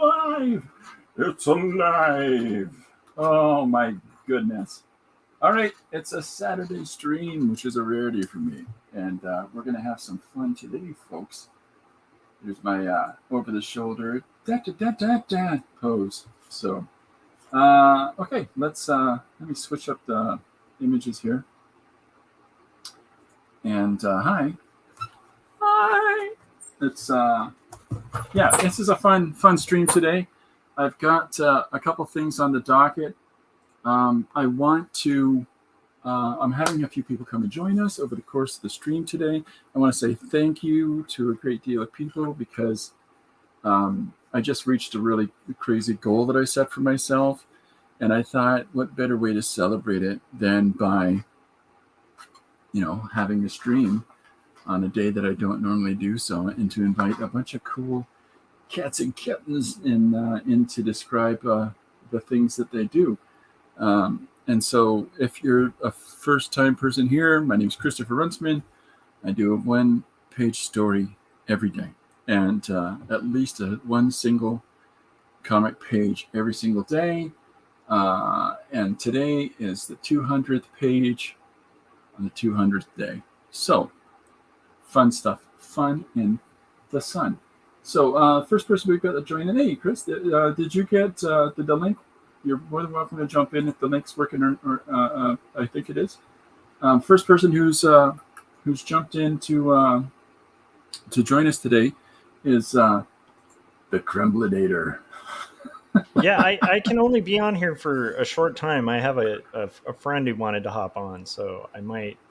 alive! It's alive! Oh my goodness. All right, it's a Saturday stream, which is a rarity for me. And we're going to have some fun today, folks. Here's my over the shoulder pose. So, okay, let me switch up the images here. And hi. It's this is a fun stream today. I've got a couple things on the docket. I want to. I'm having a few people come and join us over the course of the stream today. I want to say thank you to a great deal of people because I just reached a really crazy goal that I set for myself. And I thought, what better way to celebrate it than by, having a stream on a day that I don't normally do so, and to invite a bunch of cool cats and kittens in to describe the things that they do. And so if you're a first-time person here, my name is Christopher Runtsman. I do a one-page story every day, and at least one single comic page every single day. And today is the 200th page on the 200th day. So, fun stuff. Fun in the sun. So, first person we've got to join in. Hey, Chris, did you get the link? You're more than welcome to jump in if the link's working, or I think it is. First person who's jumped in to join us today is the Crumbledator. Yeah, I can only be on here for a short time. I have a friend who wanted to hop on, so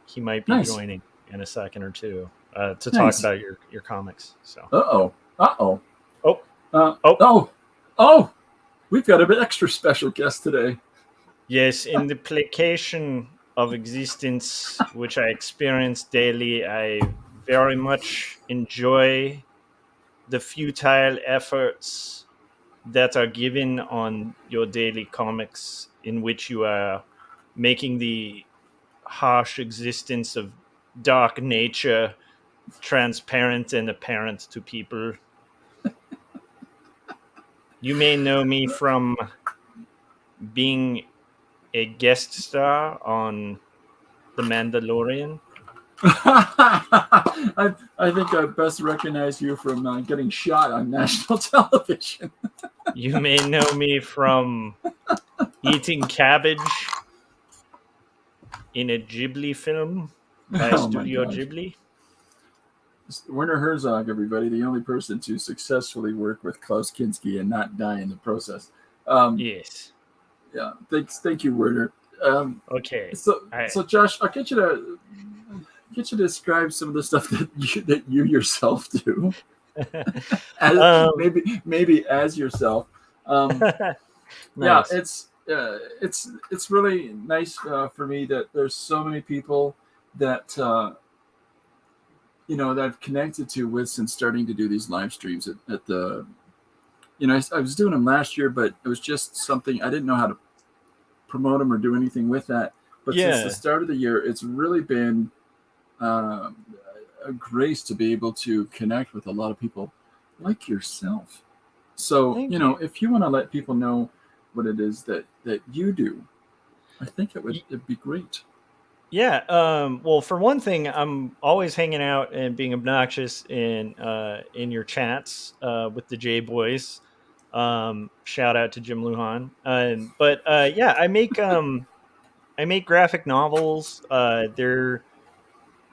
he might be joining in a second or two to talk about your comics. So. Oh. We've got a bit extra special guest today. Yes, in the placation of existence, which I experience daily, I very much enjoy the futile efforts that are given on your daily comics, in which you are making the harsh existence of dark nature transparent and apparent to people. You may know me from being a guest star on The Mandalorian. I think I best recognize you from getting shot on national television. You may know me from eating cabbage in a Ghibli film by Studio Ghibli. Werner Herzog, everybody, the only person to successfully work with Klaus Kinski and not die in the process. Yes. Yeah. Thank you, Werner. Okay. So Josh, I'll get you to describe some of the stuff that you yourself do. maybe as yourself. Nice. Yeah, it's really nice for me that there's so many people that that I've connected to with since starting to do these live streams at the. I was doing them last year, but it was just something I didn't know how to promote them or do anything with that. But since the start of the year, it's really been a grace to be able to connect with a lot of people like yourself. So, if you want to let people know what it is that you do, I think it'd be great. Yeah. Well, for one thing, I'm always hanging out and being obnoxious in your chats with the J Boys. Shout out to Jim Lujan. But I make graphic novels. They're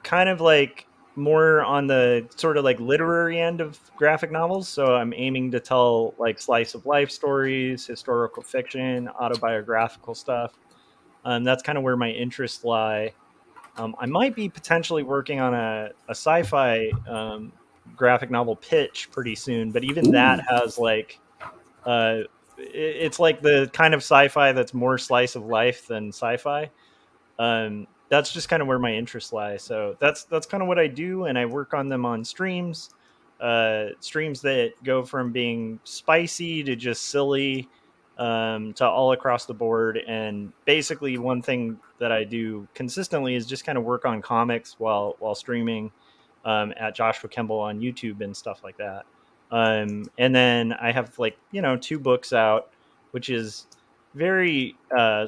kind of like more on the sort of like literary end of graphic novels. So I'm aiming to tell like slice of life stories, historical fiction, autobiographical stuff. That's kind of where my interests lie. I might be potentially working on a sci-fi graphic novel pitch pretty soon, but even that has like it's like the kind of sci-fi that's more slice of life than sci-fi. That's just kind of where my interests lie. So that's kind of what I do, and I work on them on streams. Streams that go from being spicy to just silly, to all across the board. And basically, one thing that I do consistently is just kind of work on comics while streaming at Joshua Kemble on YouTube and stuff like that. And then I have like, 2 books out, which is very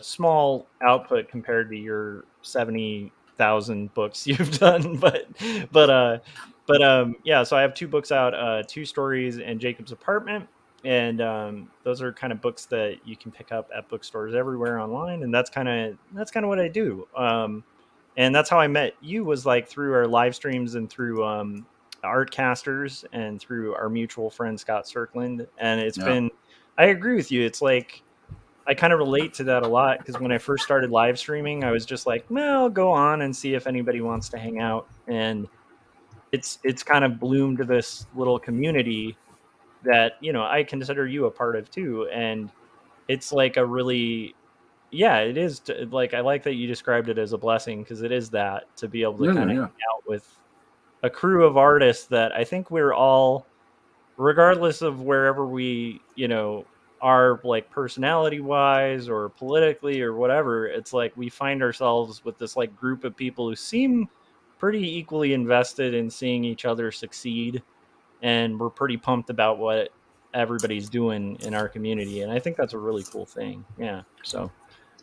small output compared to your 70,000 books you've done. But, uh, yeah, so I have 2 books out, Two Stories and Jacob's Apartment. And those are kind of books that you can pick up at bookstores everywhere online. And that's kind of what I do. And that's how I met you, was like through our live streams and through Artcasters and through our mutual friend Scott Cirkland. And it's Yeah. been, I agree with you. It's like I kind of relate to that a lot, because when I first started live streaming, I was just like, well, I'll go on and see if anybody wants to hang out. And it's kind of bloomed to this little community that, I consider you a part of too. And it's like a really, yeah, it is like, I like that you described it as a blessing, because it is that, to be able to Yeah, yeah, kind of yeah. hang out with a crew of artists that I think we're all, regardless of wherever we, are, like personality wise or politically or whatever, it's like we find ourselves with this like group of people who seem pretty equally invested in seeing each other succeed. And we're pretty pumped about what everybody's doing in our community. And I think that's a really cool thing. Yeah. So,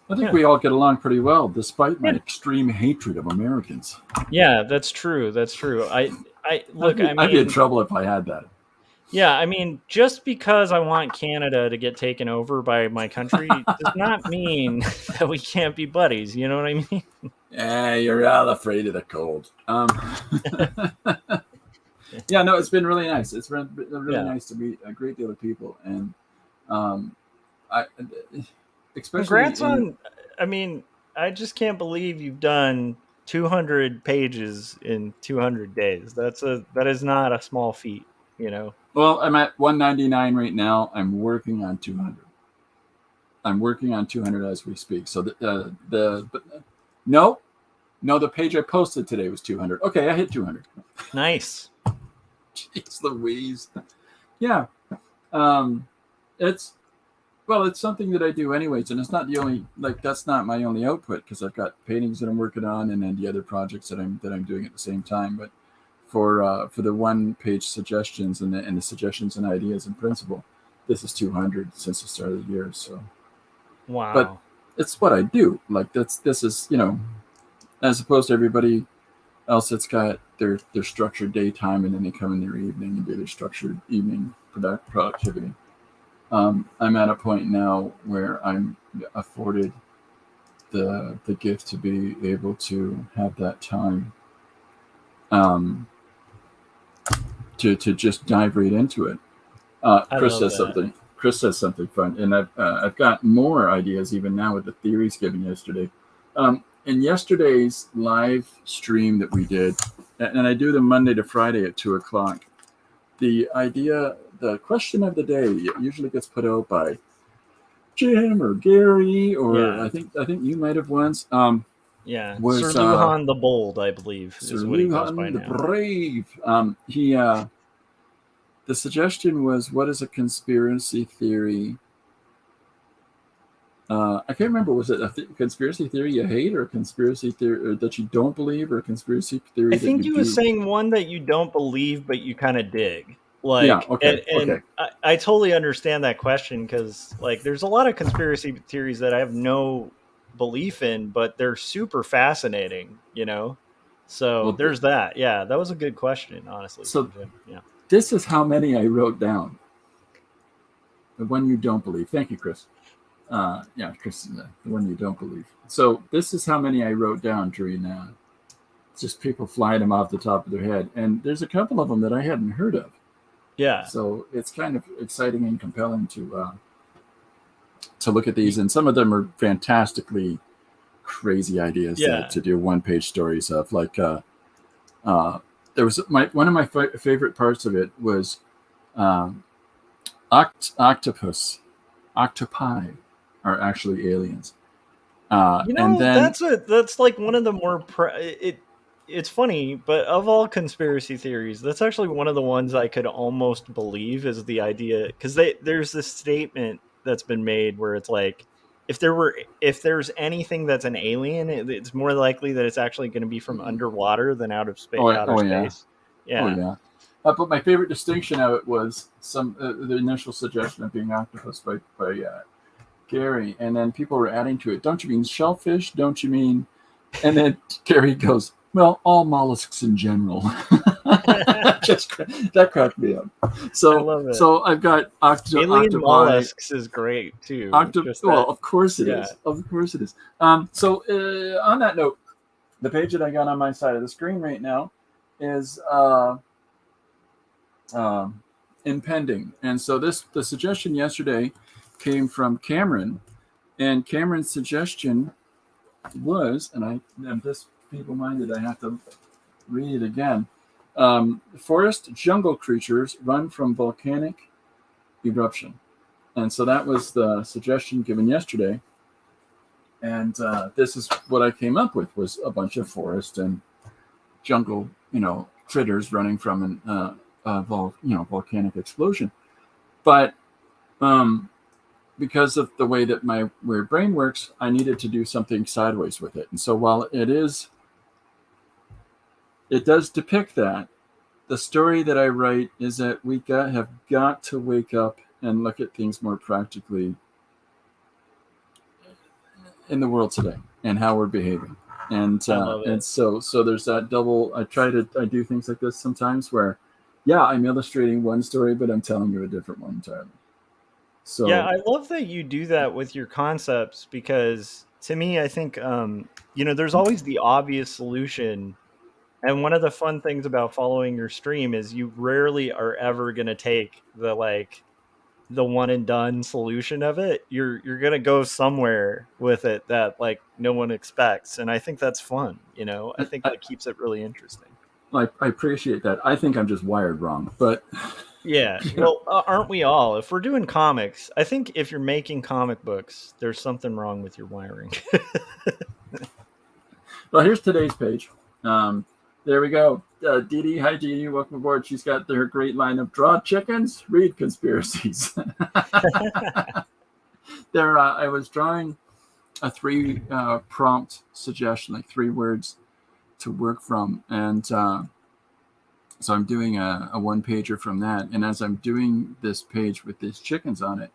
I think yeah. we all get along pretty well, despite my Yeah. extreme hatred of Americans. Yeah, that's true. That's true. I look, I'd be in trouble if I had that. yeah, I mean, just because I want Canada to get taken over by my country does not mean that we can't be buddies. You know what I mean? Yeah, you're all afraid of the cold. Yeah, no, it's been really nice. It's been really Yeah. nice to meet a great deal of people, and um, I, especially Congrats in. on, I mean, I just can't believe you've done 200 pages in 200 days. That is not a small feat, you know. Well, I'm at 199 right now. I'm working on 200. I'm working on 200 as we speak. So no, the page I posted today was 200. Okay, I hit 200. Nice. Jeez Louise. Yeah. Um, it's it's something that I do anyways, and it's not the only, like, that's not my only output, because I've got paintings that I'm working on, and then the other projects that I'm doing at the same time. But for the 1 page suggestions and the suggestions and ideas in principle, this is 200 since the start of the year. So, but Wow. it's what I do. Like, this is, as opposed to everybody else that's got their structured daytime, and then they come in their evening and do their structured evening productivity. I'm at a point now where I'm afforded the gift to be able to have that time, um, to just dive right into it. I Chris love says that. something. Chris says something fun, and I've got more ideas even now with the theories given yesterday. In yesterday's live stream that we did, and I do them Monday to Friday at 2 o'clock. The question of the day usually gets put out by Jim or Gary, or Yeah. I think you might have once. Yeah. Sir Was Luhan the Bold, I believe, Sir is what he goes by Luhan the now. Brave? He The suggestion was, what is a conspiracy theory? I can't remember. Was it a conspiracy theory you hate, or a conspiracy theory that you don't believe, or a conspiracy I theory that think you he was do? saying one that you don't believe, but you kind of dig. Yeah. Like, Okay. and Okay. I totally understand that question, because, like, there's a lot of conspiracy theories that I have no belief in, but they're super fascinating, you know? So Well, there's that. Yeah, that was a good question, honestly, so from Jim. Yeah. this is how many I wrote down. The one you don't believe. Thank you, Chris. Yeah, Chris, the one you don't believe. So this is how many I wrote down during just people flying them off the top of their head, and there's a couple of them that I hadn't heard of. Yeah. So it's kind of exciting and compelling to look at these, and some of them are fantastically crazy ideas Yeah. to do 1 page stories of. Like, there was one of my favorite parts of it was um, octopi are actually aliens. You And know, then, that's like one of the more it's funny, but of all conspiracy theories, that's actually one of the ones I could almost believe, is the idea, because there's this statement that's been made where it's like, if there's anything that's an alien, it's more likely that it's actually going to be from underwater than outer oh space. yeah, oh Yeah. yeah, But my favorite distinction of it was the initial suggestion of being octopus by Gary, and then people were adding to it. Don't you mean shellfish? Don't you mean? And then Gary goes, "Well, all mollusks in general." Just that cracked me up. I So love it. so I've got Alien octopi. mollusks is great too. Just Well, that, of course it yeah. is. Of course it is. So on that note, the page that I got on my side of the screen right now is impending. And so the suggestion yesterday came from Cameron, and Cameron's suggestion was, and I'm this feeble-minded, I have to read it again. Forest jungle creatures run from volcanic eruption. And so that was the suggestion given yesterday. And this is what I came up with, was a bunch of forest and jungle, critters running from volcanic explosion. But because of the way that my weird brain works, I needed to do something sideways with it. And so while it does depict that, the story that I write is that we have got to wake up and look at things more practically in the world today and how we're behaving. And so there's that double. I do things like this sometimes where, yeah, I'm illustrating one story, but I'm telling you a different one entirely. So yeah, I love that you do that with your concepts, because to me, I think there's always the obvious solution. And one of the fun things about following your stream is you rarely are ever going to take the one and done solution of it. You're going to go somewhere with it that no one expects. And I think that's fun. I think that keeps it really interesting. I appreciate that. I think I'm just wired wrong, but yeah. Well, aren't we all? If we're doing comics, I think if you're making comic books, there's something wrong with your wiring. Well, here's today's page. There we go. Dee Dee, hi Dee Dee, welcome aboard. She's got her great line of draw chickens, read conspiracies. There, I was drawing a 3 prompt suggestion, like 3 words to work from, and so I'm doing a 1-pager from that. And as I'm doing this page with these chickens on it,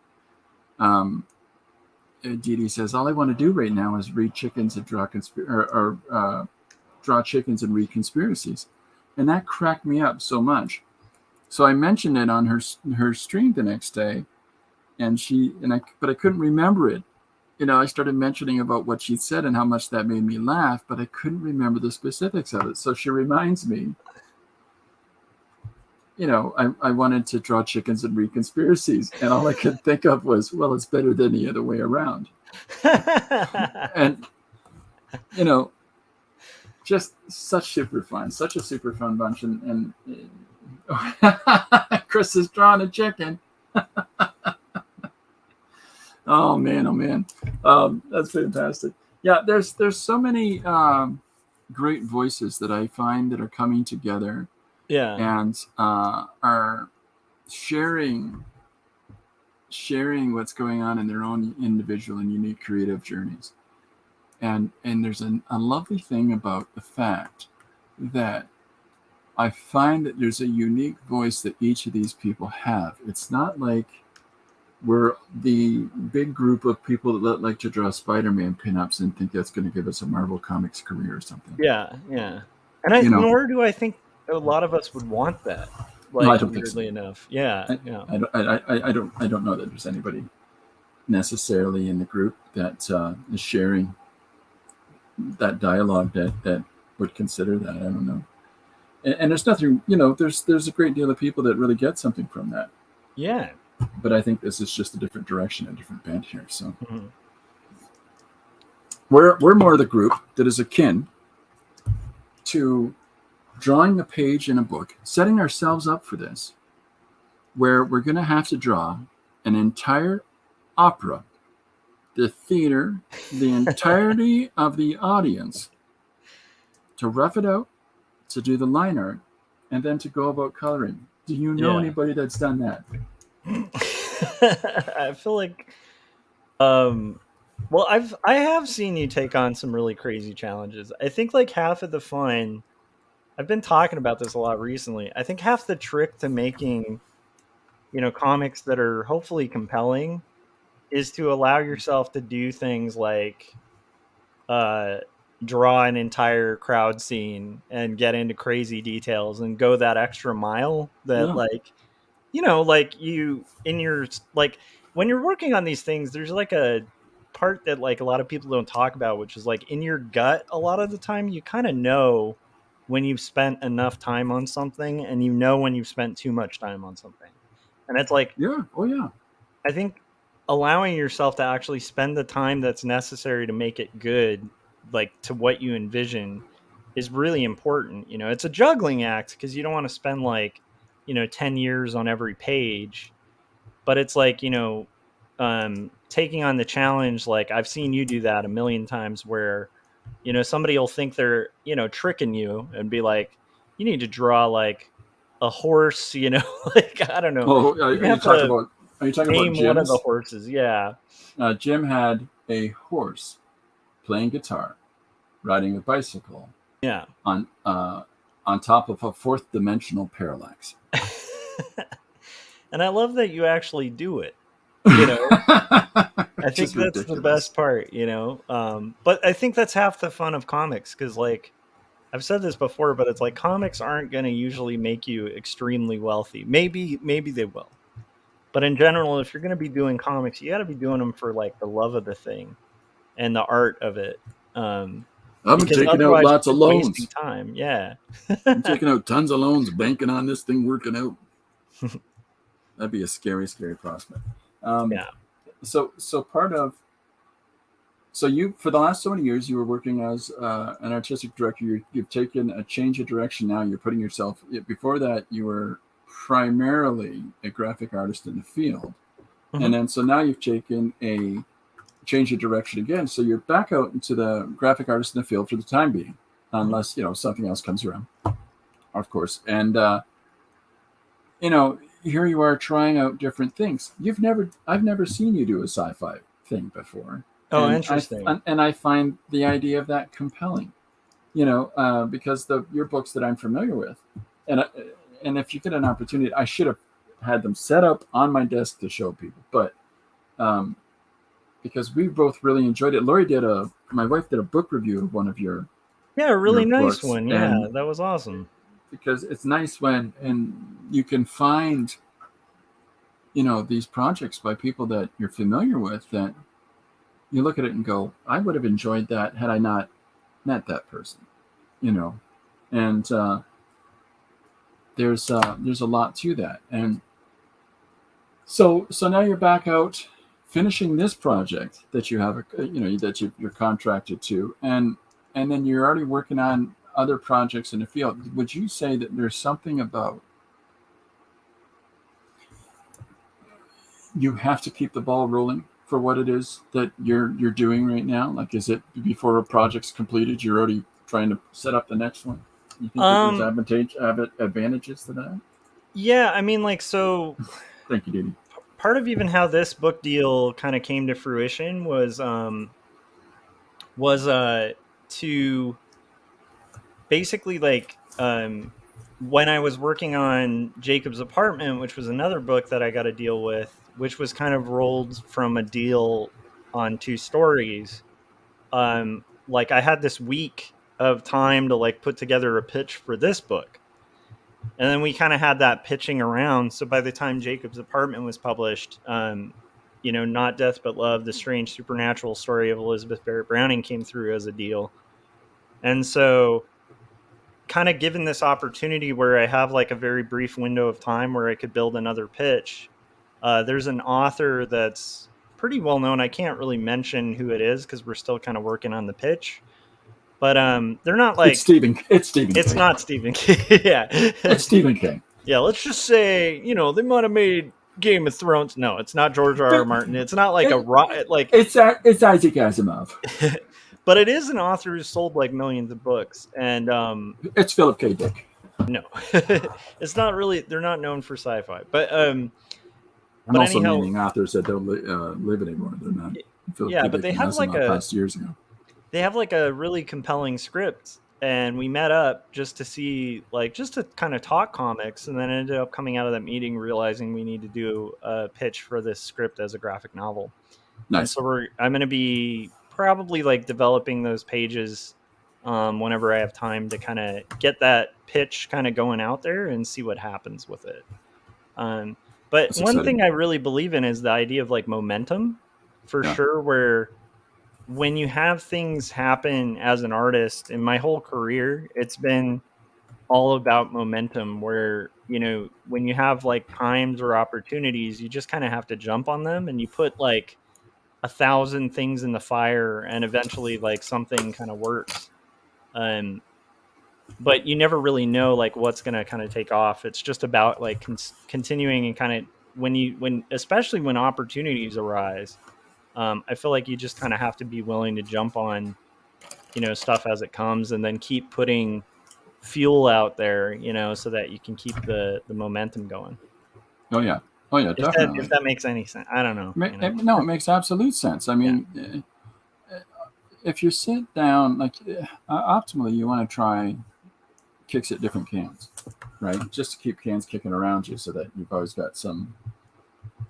Dee Dee says, all I want to do right now is read chickens and draw draw chickens and read conspiracies. And that cracked me up so much. So I mentioned it on her stream the next day, but I couldn't remember it. I started mentioning about what she said and how much that made me laugh, but I couldn't remember the specifics of it. So she reminds me, I wanted to draw chickens and read conspiracies, and all I could think of was, well, it's better than the other way around. And just such a super fun bunch. And Chris has drawn a chicken. Oh man, that's fantastic. Yeah, there's so many great voices that I find that are coming together. Yeah. And are sharing what's going on in their own individual and unique creative journeys. And there's a lovely thing about the fact that I find that there's a unique voice that each of these people have. It's not like we're the big group of people that like to draw Spider-Man pinups and think that's going to give us a Marvel Comics career or something. Yeah. And nor do I think a lot of us would want that. No, I don't think so. Enough. Yeah. I don't know that there's anybody necessarily in the group that is sharing that dialogue that would consider that. I don't know. And there's nothing, there's a great deal of people that really get something from that. Yeah. But I think this is just a different direction, a different bent here. So we're more the group that is akin to drawing a page in a book, setting ourselves up for this, where we're going to have to draw an entire opera, the theater, the entirety of the audience, to rough it out, to do the line art, and then to go about coloring. Do you know anybody that's done that? I feel like, well, I have seen you take on some really crazy challenges. I think half of the fun, I've been talking about this a lot recently. I think half the trick to making, comics that are hopefully compelling is to allow yourself to do things like uh draw an entire crowd scene and get into crazy details and go that extra mile that Yeah. like like you in your like when you're working on these things, there's like a part that like a lot of people don't talk about, which is like in your gut a lot of the time you kind of know when you've spent enough time on something, and when you've spent too much time on something. And it's like, Yeah. Oh yeah. I think allowing yourself to actually spend the time that's necessary to make it good, like to what you envision, is really important. It's a juggling act because you don't want to spend like, 10 years on every page, but it's like, taking on the challenge. Like I've seen you do that a million times where, somebody will think they're, tricking you and be like, you need to draw like a horse, like, I don't know. Oh, You have to are you talking about name one of the Jim's? horses. Yeah. Jim had a horse playing guitar, riding a bicycle Yeah. on top of a fourth dimensional parallax. And I love that you actually do it. I think Just that's the ridiculous. best part, but I think that's half the fun of comics, because like I've said this before, but it's like comics aren't going to usually make you extremely wealthy. Maybe they will. But in general, if you're going to be doing comics, you got to be doing them for like the love of the thing and the art of it. I've been Because taking out otherwise lots you're of just wasting loans. time. Yeah. I'm taking out tons of loans, banking on this thing working out. That'd be a scary, scary prospect. Um, Yeah. so part of so you for the last so many years you were working as an artistic director. You've taken a change of direction now. You're putting yourself. Before that, you were primarily a graphic artist in the field, Hmm. and then so now you've taken a change of direction again. So you're back out into the graphic artist in the field for the time being, Hmm. unless something else comes around, of course. And you know, here you are trying out different things. I've never seen you do a sci-fi thing before, Oh, interesting. and I find the idea of that compelling. Because your books that I'm familiar with, and and if you get an opportunity, I should have had them set up on my desk to show people, but um, because we both really enjoyed it. My wife did a book review of one of Yeah, a your really nice books, one. Yeah, and that was awesome. because it's nice when and you can find these projects by people that you're familiar with that you look at it and go, I would have enjoyed that had I not met that person, you know, and there's a lot to that, and so now you're back out finishing this project that you have, you're contracted to, and then you're already working on other projects in the field. Would you say that there's something about you have to keep the ball rolling for what it is that you're doing right now? Like, is it before a project's completed, you're already trying to set up the next one? You think that there's Um, advantages to that? yeah, I mean, like, so Thank you, Didi. part of even how this book deal kind of came to fruition was to basically like when I was working on Jacob's Apartment, which was another book that I got to deal with, which was kind of rolled from a deal on two stories. Like I had this week of time to like put together a pitch for this book. And then we kind of had that pitching around. So by the time Jacob's Apartment was published, Not Death But Love, the strange supernatural story of Elizabeth Barrett Browning came through as a deal. And so kind of given this opportunity where I have like a very brief window of time where I could build another pitch, there's an author that's pretty well known. I can't really mention who it is because we're still kind of working on the pitch. But they're not like It's Stephen it's King. not Stephen King. Yeah. It's Stephen King. Yeah, let's just say, they might have made Game of Thrones. No, it's not George R. R. Martin. It's not like It, like it's Isaac Asimov. but it is an author who sold like millions of books. And It's Philip K. Dick. no. It's not really, they're not known for sci-fi. I'm But also anyhow, meaning authors that don't live anymore. They're not. Philip yeah, K. but Dick and Asimov passed years ago. they have like a really compelling script, and we met up just to see, like, just to kind of talk comics, and then ended up coming out of that meeting realizing we need to do a pitch for this script as a graphic novel. And Nice. so I'm going to be probably like developing those pages whenever I have time to kind of get that pitch kind of going out there and see what happens with it. Um, but That's one exciting. thing I really believe in is the idea of like momentum, for Yeah. sure, where when you have things happen as an artist, in my whole career, it's been all about momentum, where, you know, when you have like times or opportunities, you just kind of have to jump on them, and you put like 1,000 things in the fire, and eventually like something kind of works. Um, but you never really know like what's going to kind of take off. It's just about like continuing, and kind of when especially when opportunities arise, I feel like you just kind of have to be willing to jump on, you know, stuff as it comes, and then keep putting fuel out there, you know, so that you can keep the momentum going. Oh yeah. Oh yeah. If Definitely. that makes any sense, I don't know, you know. No, it makes absolute sense. I Yeah, mean, if you sit down, like optimally, you want to try kicks at different cans, right? Just to keep cans kicking around you, so that you've always got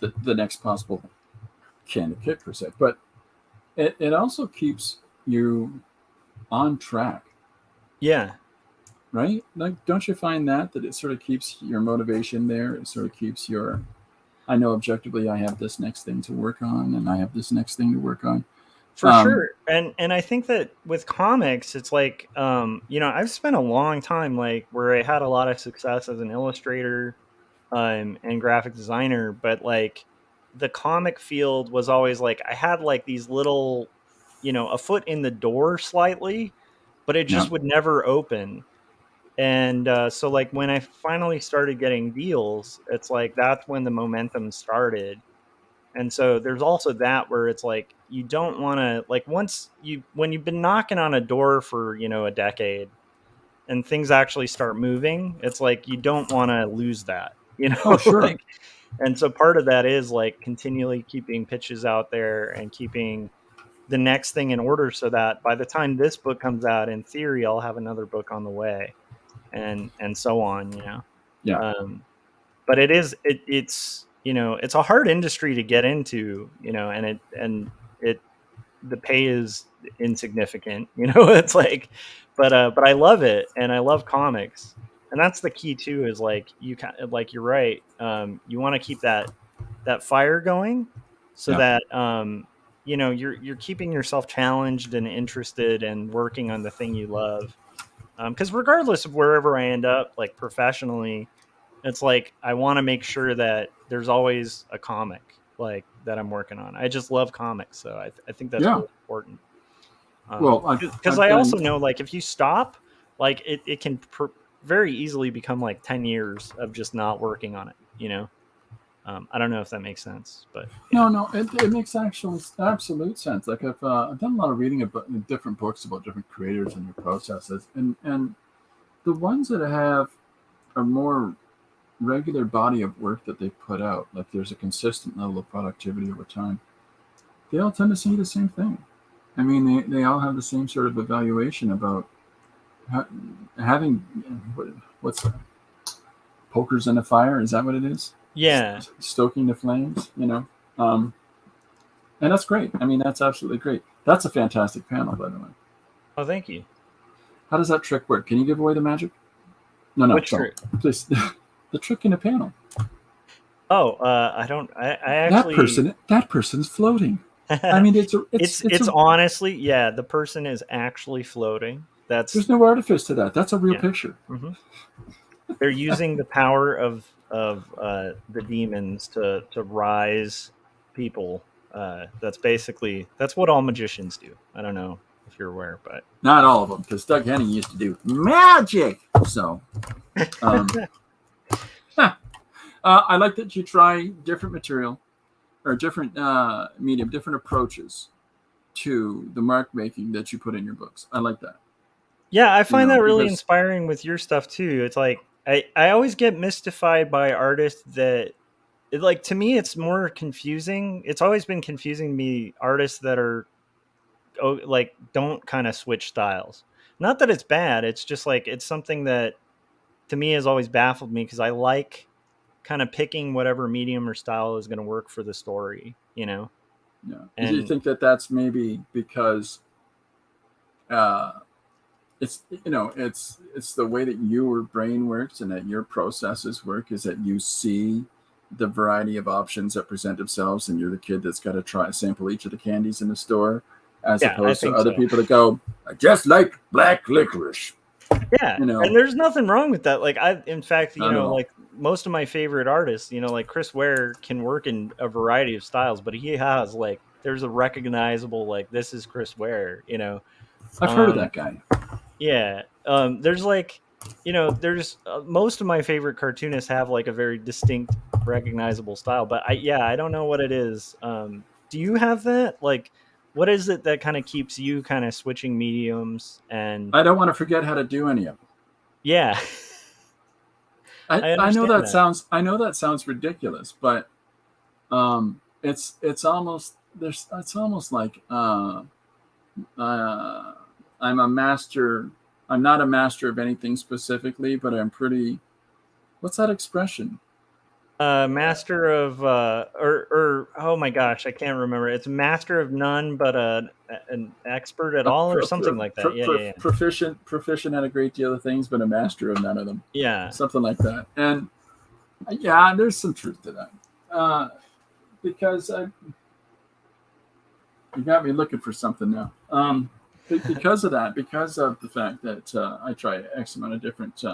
the next possible can to kick per se. But it also keeps you on track, yeah, right? Like, don't you find that it sort of keeps your motivation there? It sort of keeps your, I know objectively I have this next thing to work on, and I have this next thing to work on. for Um, sure. And I think that with comics, it's like, you know, I've spent a long time like where I had a lot of success as an illustrator and graphic designer, but like the comic field was always like I had like these little, you know, a foot in the door slightly, but it yeah, just would never open. And so like when I finally started getting deals, it's like that's when the momentum started. And so there's also that where it's like you don't want to, like, once you when you've been knocking on a door for, you know, a decade, and things actually start moving, it's like you don't want to lose that, you oh know. sure, Like, and so part of that is like continually keeping pitches out there and keeping the next thing in order, so that by the time this book comes out, in theory, I'll have another book on the way, and so on, you know. yeah, But it's, you know, it's a hard industry to get into, you know, and it the pay is insignificant, you know. It's like, but I love it, and I love comics, and that's the key too, is like you can, like, you're right, you want to keep that fire going, so yeah, that you know, you're keeping yourself challenged and interested and working on the thing you love, because regardless of wherever I end up, like professionally, it's like I want to make sure that there's always a comic like that I'm working on. I just love comics, so I think that's yeah. really important. Well, Because I've I also done. know, like, if you stop, like it can very easily become like 10 years of just not working on it. You know, I don't know if that makes sense, but yeah, No, no, it makes actual absolute sense. Like I've done a lot of reading about different books about different creators and their processes, and the ones that have a more regular body of work that they put out, like there's a consistent level of productivity over time, they all tend to say the same thing. I mean, they all have the same sort of evaluation about ha- having what's that? Pokers in the fire. Is that what it is? yeah. Stoking the flames, you know. Um, and that's great. I mean, that's absolutely great. That's a fantastic panel, by the way. Oh, thank you. How does that trick work? Can you give away the magic? No, no, Which don't. trip? Please. The trick in the panel. Oh, I don't. I That actually. person, that person's floating. I mean, it's It's a. honestly, yeah, the person is actually floating. That's There's no artifice to that. That's a real yeah. picture. hmm They're using the power of the demons to rise people. That's basically, that's what all magicians do. I don't know if you're aware, but Not all of them, because Doug Henning used to do magic. So, um, I like that you try different material or different medium, different approaches to the mark making that you put in your books. I like that. yeah, I You find know, that really because inspiring with your stuff too. It's like I always get mystified by artists that, like, to me it's more confusing. It's always been confusing to me, artists that are, oh, like, don't kind of switch styles. Not that it's bad. It's just like it's something that to me has always baffled me because I like kind of picking whatever medium or style is going to work for the story, you know. Yeah. Do you And think that that's maybe because uh, it's it's the way that your brain works and that your processes work is that you see the variety of options that present themselves, and you're the kid that's got to try sample each of the candies in the store, as yeah, I opposed to think other so. people that go, I just like black licorice. Yeah, You and know, there's nothing wrong with that. Like in fact, not at all. like most of my favorite artists, like Chris Ware can work in a variety of styles, but he has like there's a recognizable like this is Chris Ware. I've heard of Um that guy. yeah. There's like there's most of my favorite cartoonists have like a very distinct recognizable style, but I don't know what it is. Do you have that? Like what is it that kind of keeps you kind of switching mediums and I don't want to forget how to do any of them. yeah. I understand that. I know that sounds ridiculous, but it's almost there's it's almost like uh, I'm a master. I'm not a master of anything specifically, but I'm pretty. What's that expression? Master of or oh my gosh, I can't remember. It's master of none, but an expert at all, or something like that. Yeah, yeah, yeah. Proficient at a great deal of things, but a master of none of them. Yeah. Something like that. And yeah, there's some truth to that. Because you got me looking for something now. Because of that, because of the fact that I try X amount of different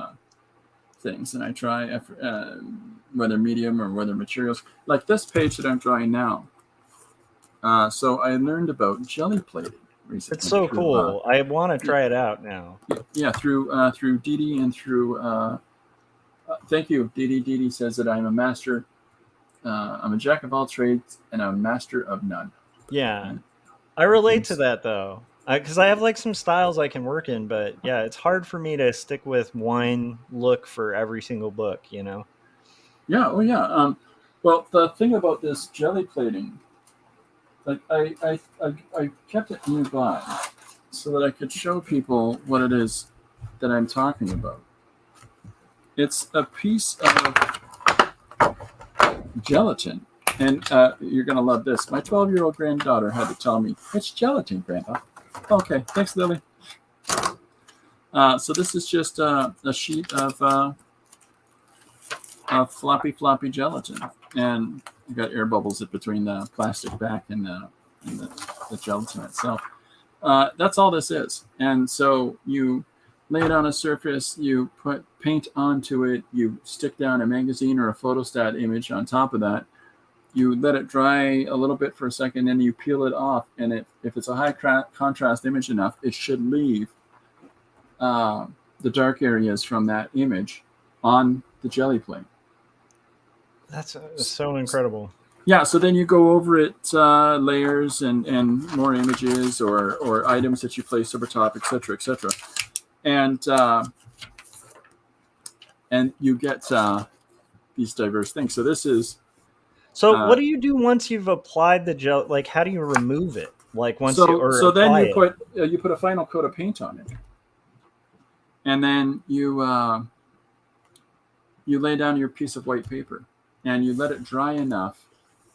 things, and I try whether medium or whether materials. Like this page that I'm drawing now. So I learned about jelly plating It's recently so through cool. I want to try it out now. through Didi and through thank you Didi. Didi says that I'm a master. I'm a jack of all trades and I'm a master of none. Yeah. And I relate to things, that though. Because I have like some styles I can work in, but yeah, it's hard for me to stick with one look for every single book. yeah, oh yeah. Well, the thing about this jelly plating, like I kept it nearby so that I could show people what it is that I'm talking about. It's a piece of gelatin. And you're going to love this. My 12-year-old granddaughter had to tell me, it's gelatin, Grandpa. Okay, thanks, Lily. So this is just a sheet of floppy gelatin. And you got air bubbles in between the plastic back and the gelatin itself. That's all this is. And so you lay it on a surface, you put paint onto it, you stick down a magazine or a photostat image on top of that. You let it dry a little bit for a second, then you peel it off. And if it's a high contrast image enough, it should leave the dark areas from that image on the jelly plate. That's so incredible. Yeah, so then you go over it, layers and more images or items that you place over top, etc., etc., and you get these diverse things. So this is So what do you do once you've applied the gel? Like, how do you remove it? Like once you or so then apply it? you put a final coat of paint on it, and then you lay down your piece of white paper, and you let it dry enough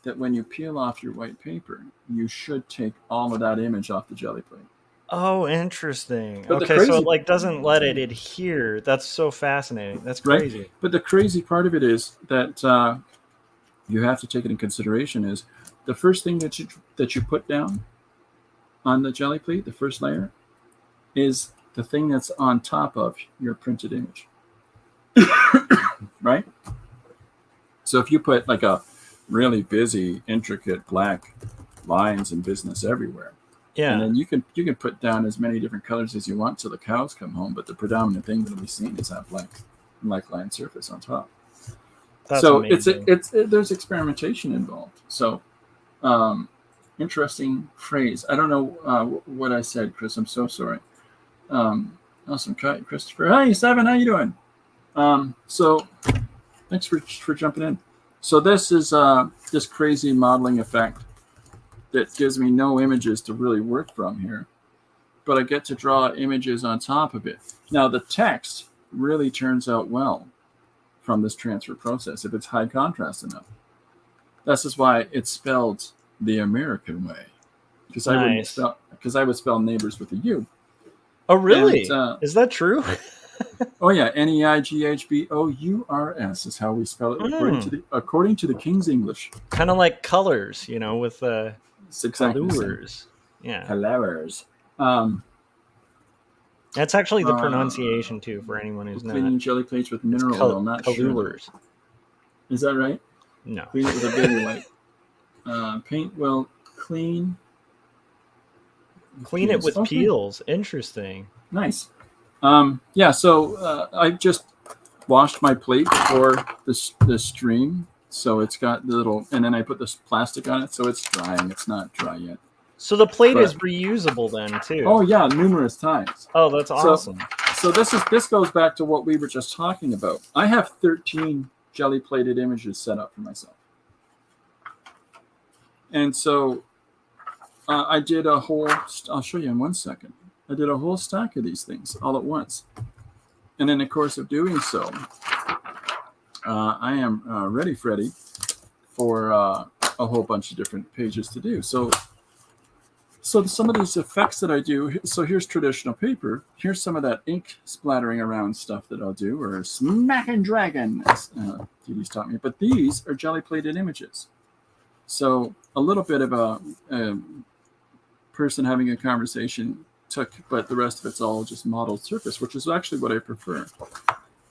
that when you peel off your white paper, you should take all of that image off the jelly plate. Oh, interesting. But the Okay, so it crazy, like doesn't let it adhere. That's so fascinating. That's right? crazy. But the crazy part of it is that you have to take it in consideration is the first thing that you put down on the jelly plate, the first layer, is the thing that's on top of your printed image, right? So if you put like a really busy, intricate black lines and business everywhere, and Yeah, then you can put down as many different colors as you want till the cows come home, but the predominant thing that'll be seen is that black line surface on top. that's So amazing. there's experimentation involved. So interesting phrase. I don't know what I said, Chris. I'm so sorry. Awesome cut, Christopher. Hi, Seven. How you doing? So thanks for jumping in. So this is this crazy modeling effect that gives me no images to really work from here. but I get to draw images on top of it. Now the text really turns out well from this transfer process if it's high contrast enough. This is why it's spelled the American way, because Nice. I would spell neighbors with a U. Oh, really? And Is that true? oh yeah, Neighbours is how we spell it according to the King's English. Kind of like colors, with It's exactly colors. Yeah. Colors. That's actually the pronunciation too for anyone who's not. Cleaning jelly plates with mineral oil, not colors. Sugar. Is that right? No. Clean it with a baby wipe. Paint will clean. Clean it with peels. Interesting. Nice. Yeah, so I just washed my plate for the stream. So it's got the little, and then I put this plastic on it, so it's drying. It's not dry yet. So the plate is reusable then too. Oh yeah, numerous times. Oh, that's awesome. So this goes back to what we were just talking about. I have 13 jelly plated images set up for myself. And so I did a whole, I'll show you in 1 second. I did a whole stack of these things all at once. And in the course of doing so, I am ready, Freddie, for a whole bunch of different pages to do. So some of these effects that I do, so here's traditional paper. Here's some of that ink splattering around stuff that I'll do, or smack and dragon, as Didi's taught me. But these are jelly-plated images. So a little bit of a person having a conversation but the rest of it's all just modeled surface, which is actually what I prefer.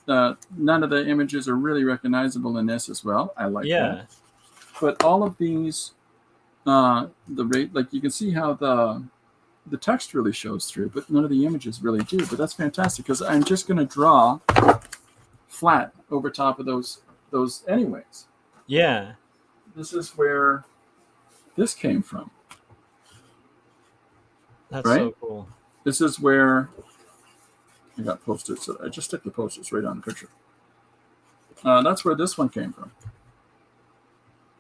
None of the images are really recognizable in this as well. I like that. But all of these, like you can see how the text really shows through, but none of the images really do. But that's fantastic because I'm just going to draw flat over top of those anyways. Yeah. This is where this came from. That's right? So cool. This is where I got Post-its. So I just stick the Post-its right on the picture. That's where this one came from.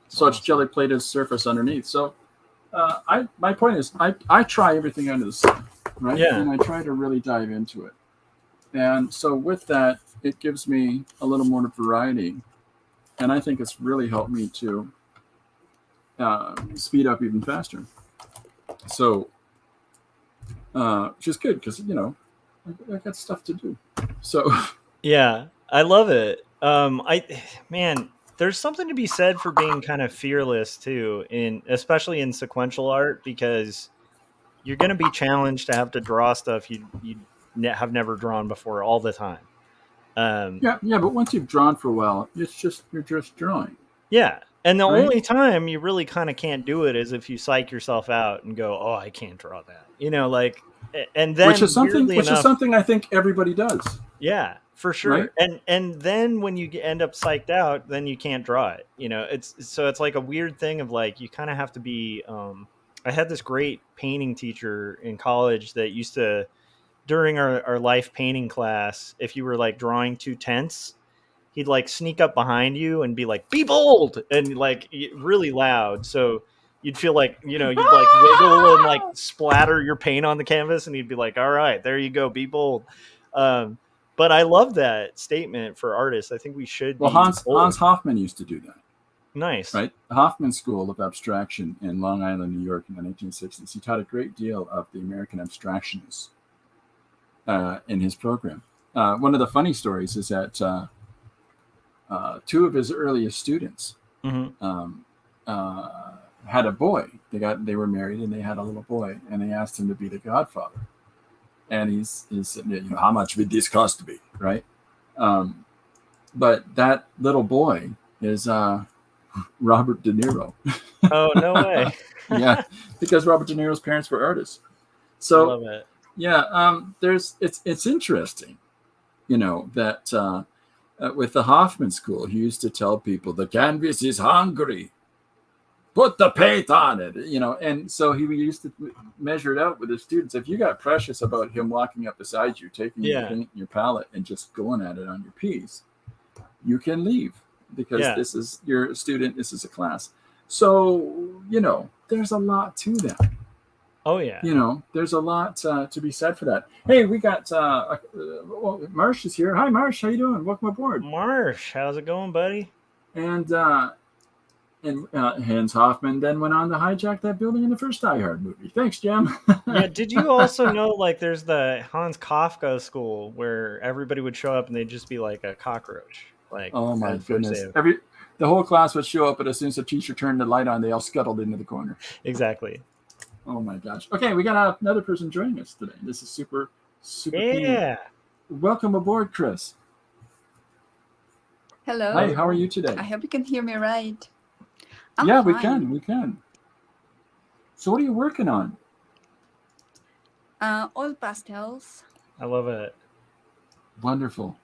So it's jelly plated surface underneath. So my point is I try everything under the sun, right? Yeah. And I try to really dive into it. And so with that, it gives me a little more variety. And I think it's really helped me to speed up even faster. So which is good because, I got stuff to do. So yeah, I love it. There's something to be said for being kind of fearless too, especially in sequential art, because you're going to be challenged to have to draw stuff you have never drawn before all the time. Yeah, but once you've drawn for a while, you're just drawing. Yeah. And the only time you really kind of can't do it is if you psych yourself out and go, "Oh, I can't draw that." And then which is something I think everybody does. Yeah, for sure. Right? And then when you end up psyched out, then you can't draw it. It's like a weird thing of like you kind of have to be. I had this great painting teacher in college that used to, during our life painting class, if you were like drawing too tense, he'd like sneak up behind you and be like, "Be bold," and like really loud. So you'd feel like, you'd like wiggle and like splatter your paint on the canvas, and he'd be like, "All right, there you go, be bold." But I love that statement for artists. I think we should. Well, Hans Hofmann used to do that. Nice. Right? The Hoffman School of Abstraction in Long Island, New York in the 1960s. He taught a great deal of the American abstractionists in his program. One of the funny stories is that two of his earliest students had a boy. They were married and they had a little boy, and they asked him to be the godfather. And he said, "How much would this cost me?" Right? But that little boy is Robert De Niro. Oh, no way. Yeah, because Robert De Niro's parents were artists. So I love it. Yeah, it's interesting, that with the Hoffman School, he used to tell people the canvas is hungry. Put the paint on it, and so he used to measure it out with his students. If you got precious about him walking up beside you, taking your paint and your palette and just going at it on your piece, you can leave because this is your student. This is a class. So, there's a lot to that. Oh yeah. You know, there's a lot to be said for that. Hey, we got Marsh is here. Hi, Marsh. How you doing? Welcome aboard. Marsh, how's it going, buddy? And Hans Hoffman then went on to hijack that building in the first Die Hard movie. Thanks, Jim. Yeah, did you also know like there's the Hans Kafka school where everybody would show up and they'd just be like a cockroach, like Oh my as first goodness! day of The whole class would show up, but as soon as the teacher turned the light on, they all scuttled into the corner. exactly. Oh my gosh! Okay, we got another person joining us today. This is super cool. Yeah. Welcome aboard, Chris. Hello. Hi, how are you today? I hope you can hear me right. I'm Yeah, fine. we can. So what are you working on? Oil pastels. I love it. Wonderful.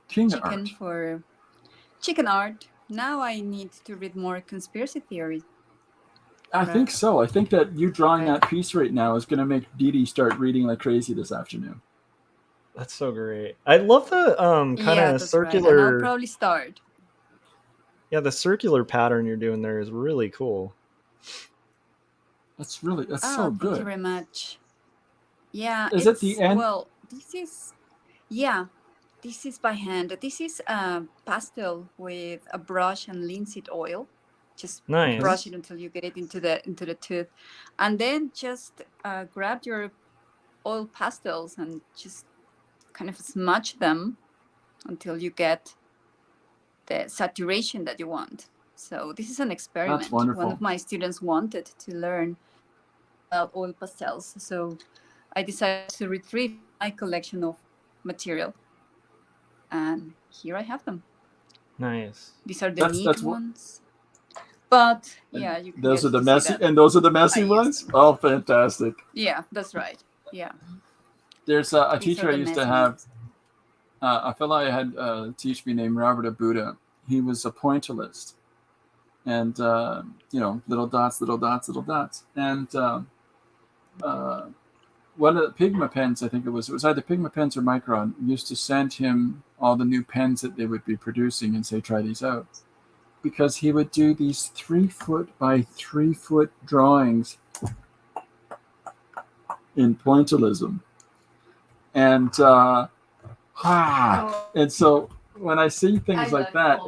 King Chicken art. for chicken art. Now I need to read more conspiracy theories. I think so. I think that you drawing Right. that piece right now is going to make Dee Dee start reading like crazy this afternoon. That's so great. I love the kind Yeah, of that's right. And circular I'll probably start. Yeah, the circular pattern you're doing there is really cool. That's so Thank you good. very much. Yeah. Is it the end? Well, this is by hand. This is a pastel with a brush and linseed oil. Just Nice. brush it until you get it into the tooth, and then just grab your oil pastels and just kind of smudge them until you get the saturation that you want. So this is an experiment. That's wonderful. One of my students wanted to learn about oil pastels, so I decided to retrieve my collection of material, and here I have them. Nice. These are the That's- neat that's what- ones. But yeah, you can Those get are the to see messy, that. and those are the messy I use ones. them. Oh, fantastic! Yeah, that's right. Yeah. There's a These teacher are I the used to messy have. ones. A fellow I had teach me named Robert Abuda. He was a pointillist, and little dots, little dots, little dots, and one of the Pigma pens, I think it was either Pigma pens or Micron, used to send him all the new pens that they would be producing and say, try these out. Because he would do these 3-foot by 3-foot drawings in pointillism. And and so when I see things like that,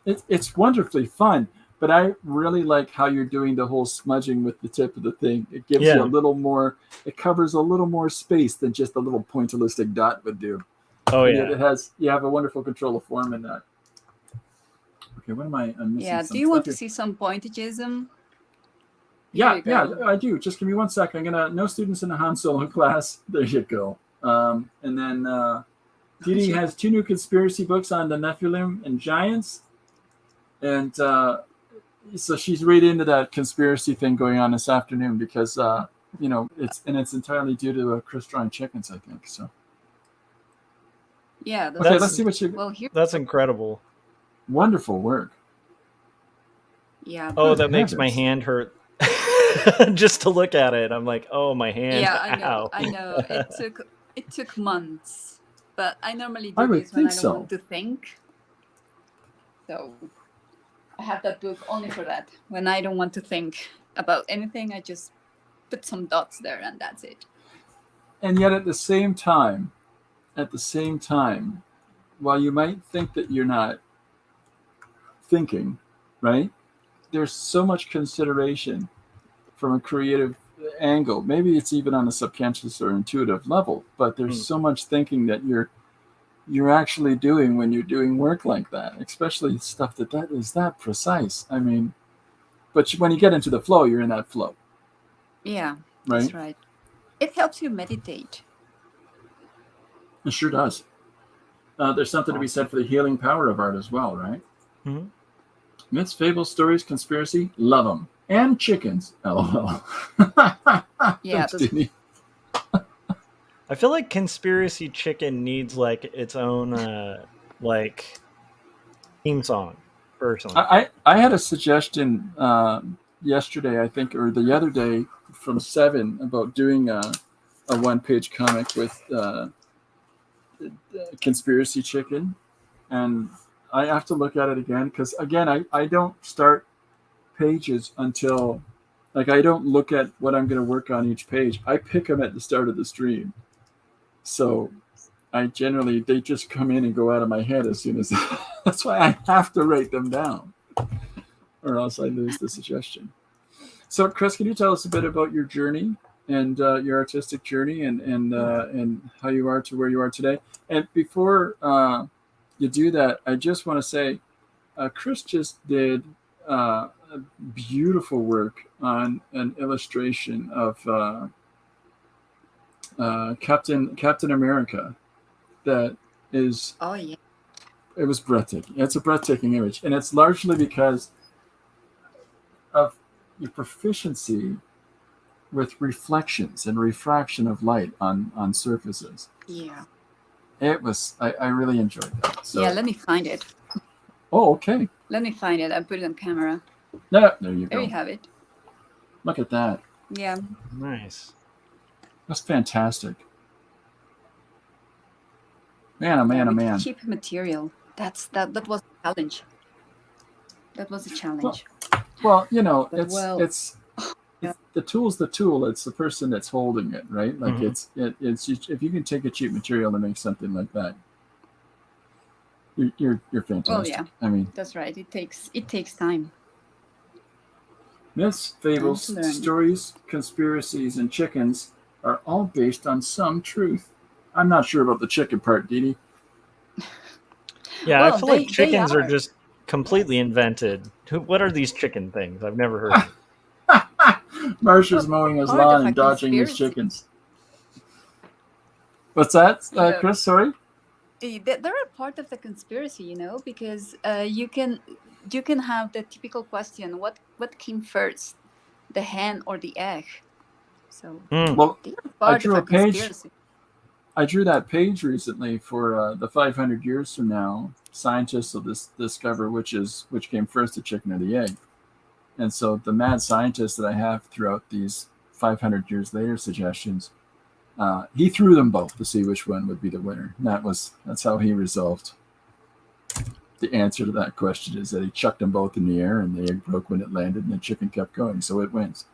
it's wonderfully fun. But I really like how you're doing the whole smudging with the tip of the thing. It gives you a little more, it covers a little more space than just a little pointillistic dot would do. Oh And yeah. yet you have a wonderful control of form in that. Okay, what am I? I'm missing Yeah. some Do you want stuff to see some pointillism? Yeah, Here you yeah, go. I do. Just give me 1 second. I'm gonna no students in the Han Solo class. There you go. And then Dee Dee has 2 new conspiracy books on the Nephilim and giants, and so she's right into that conspiracy thing going on this afternoon because it's entirely due to Chris drawing chickens, I think. So Yeah. okay, That's- let's see what you. Well, here. That's incredible. Wonderful work. Yeah. Oh, Good that makes my heavens. hand hurt. Just to look at it, I'm like, oh, my hand. Yeah, I know. Ow. I know. It took months, but I normally I do would this when I think don't so. want to think. So I have that book only for that. When I don't want to think about anything, I just put some dots there, and that's it. And yet at the same time, while you might think that you're not thinking, right? There's so much consideration from a creative angle. Maybe it's even on a subconscious or intuitive level, but there's so much thinking that you're actually doing when you're doing work like that, especially stuff that is that precise. I mean, but when you get into the flow, you're in that flow, Yeah, right? that's right. It helps you meditate. It sure does. There's something to be said for the healing power of art as well, right? Mhm. Myths, fables, stories, conspiracy, love them. And chickens, lol. Yeah, Thanks, Dee. I feel like Conspiracy Chicken needs like its own like theme song, personally. I had a suggestion yesterday, I think, or the other day from Seven about doing a 1-page comic with Conspiracy Chicken, and I have to look at it again because again I don't start pages until Like, I don't look at what I'm going to work on each page. I pick them at the start of the stream. So they just come in and go out of my head as soon as that's why I have to write them down, or else I lose the suggestion. So, Chris, can you tell us a bit about your journey and your artistic journey, and how you are to where you are today? And before you do that, I just want to say, Chris just did a beautiful work on an illustration of Captain America. That is, Oh yeah. it was breathtaking. It's a breathtaking image, and it's largely because of your proficiency with reflections and refraction of light on surfaces. Yeah. It was, I really enjoyed that. So, Yeah, let me find it. Oh, okay. Let me find it. I put it on camera. Yeah, there you There go. you have it. Look at that. Yeah. Nice. That's fantastic. Man, oh man, oh With man. cheap material. That was a challenge. That was a challenge. Well, you know, But it's yeah. the tool's the tool. It's the person that's holding it, right? Like Mhm. it's if you can take a cheap material and make something like that, you're fantastic. Well, yeah. I mean, That's right. It takes time. myths, Time fables, to learn. stories, conspiracies, and chickens are all based on some truth. I'm not sure about the chicken part, Dee Dee. Yeah, Well, I feel like they chickens are are. just completely Yes. invented. What are these chicken things? I've never heard of. Marsha's Well, mowing his part lawn of a and dodging these conspiracy. chickens. What's that, No, Chris? Sorry? they're a part of the conspiracy, because you can have the typical question: what came first, the hen or the egg? So Mm. Well, they are I part of drew a a page. conspiracy. I drew that page recently for the 500 years from now. Scientists will discover which came first, the chicken or the egg. And so the mad scientist that I have throughout these 500 years later suggestions, he threw them both to see which one would be the winner. And that's how he resolved the answer to that question, is that he chucked them both in the air and the egg broke when it landed and the chicken kept going, so it wins.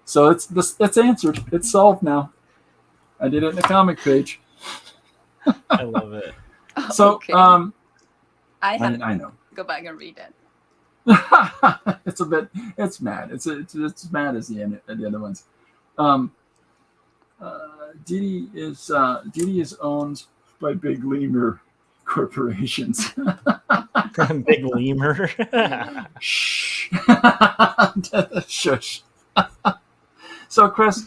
So it's answered. It's solved now. I did it in a comic page. I love it. So Okay. I have I know. to go back and read it. It's mad. It's mad as the other ones. Um, Didi is owned by big lemur corporations. Big lemur. Shh. Shush. So, Chris,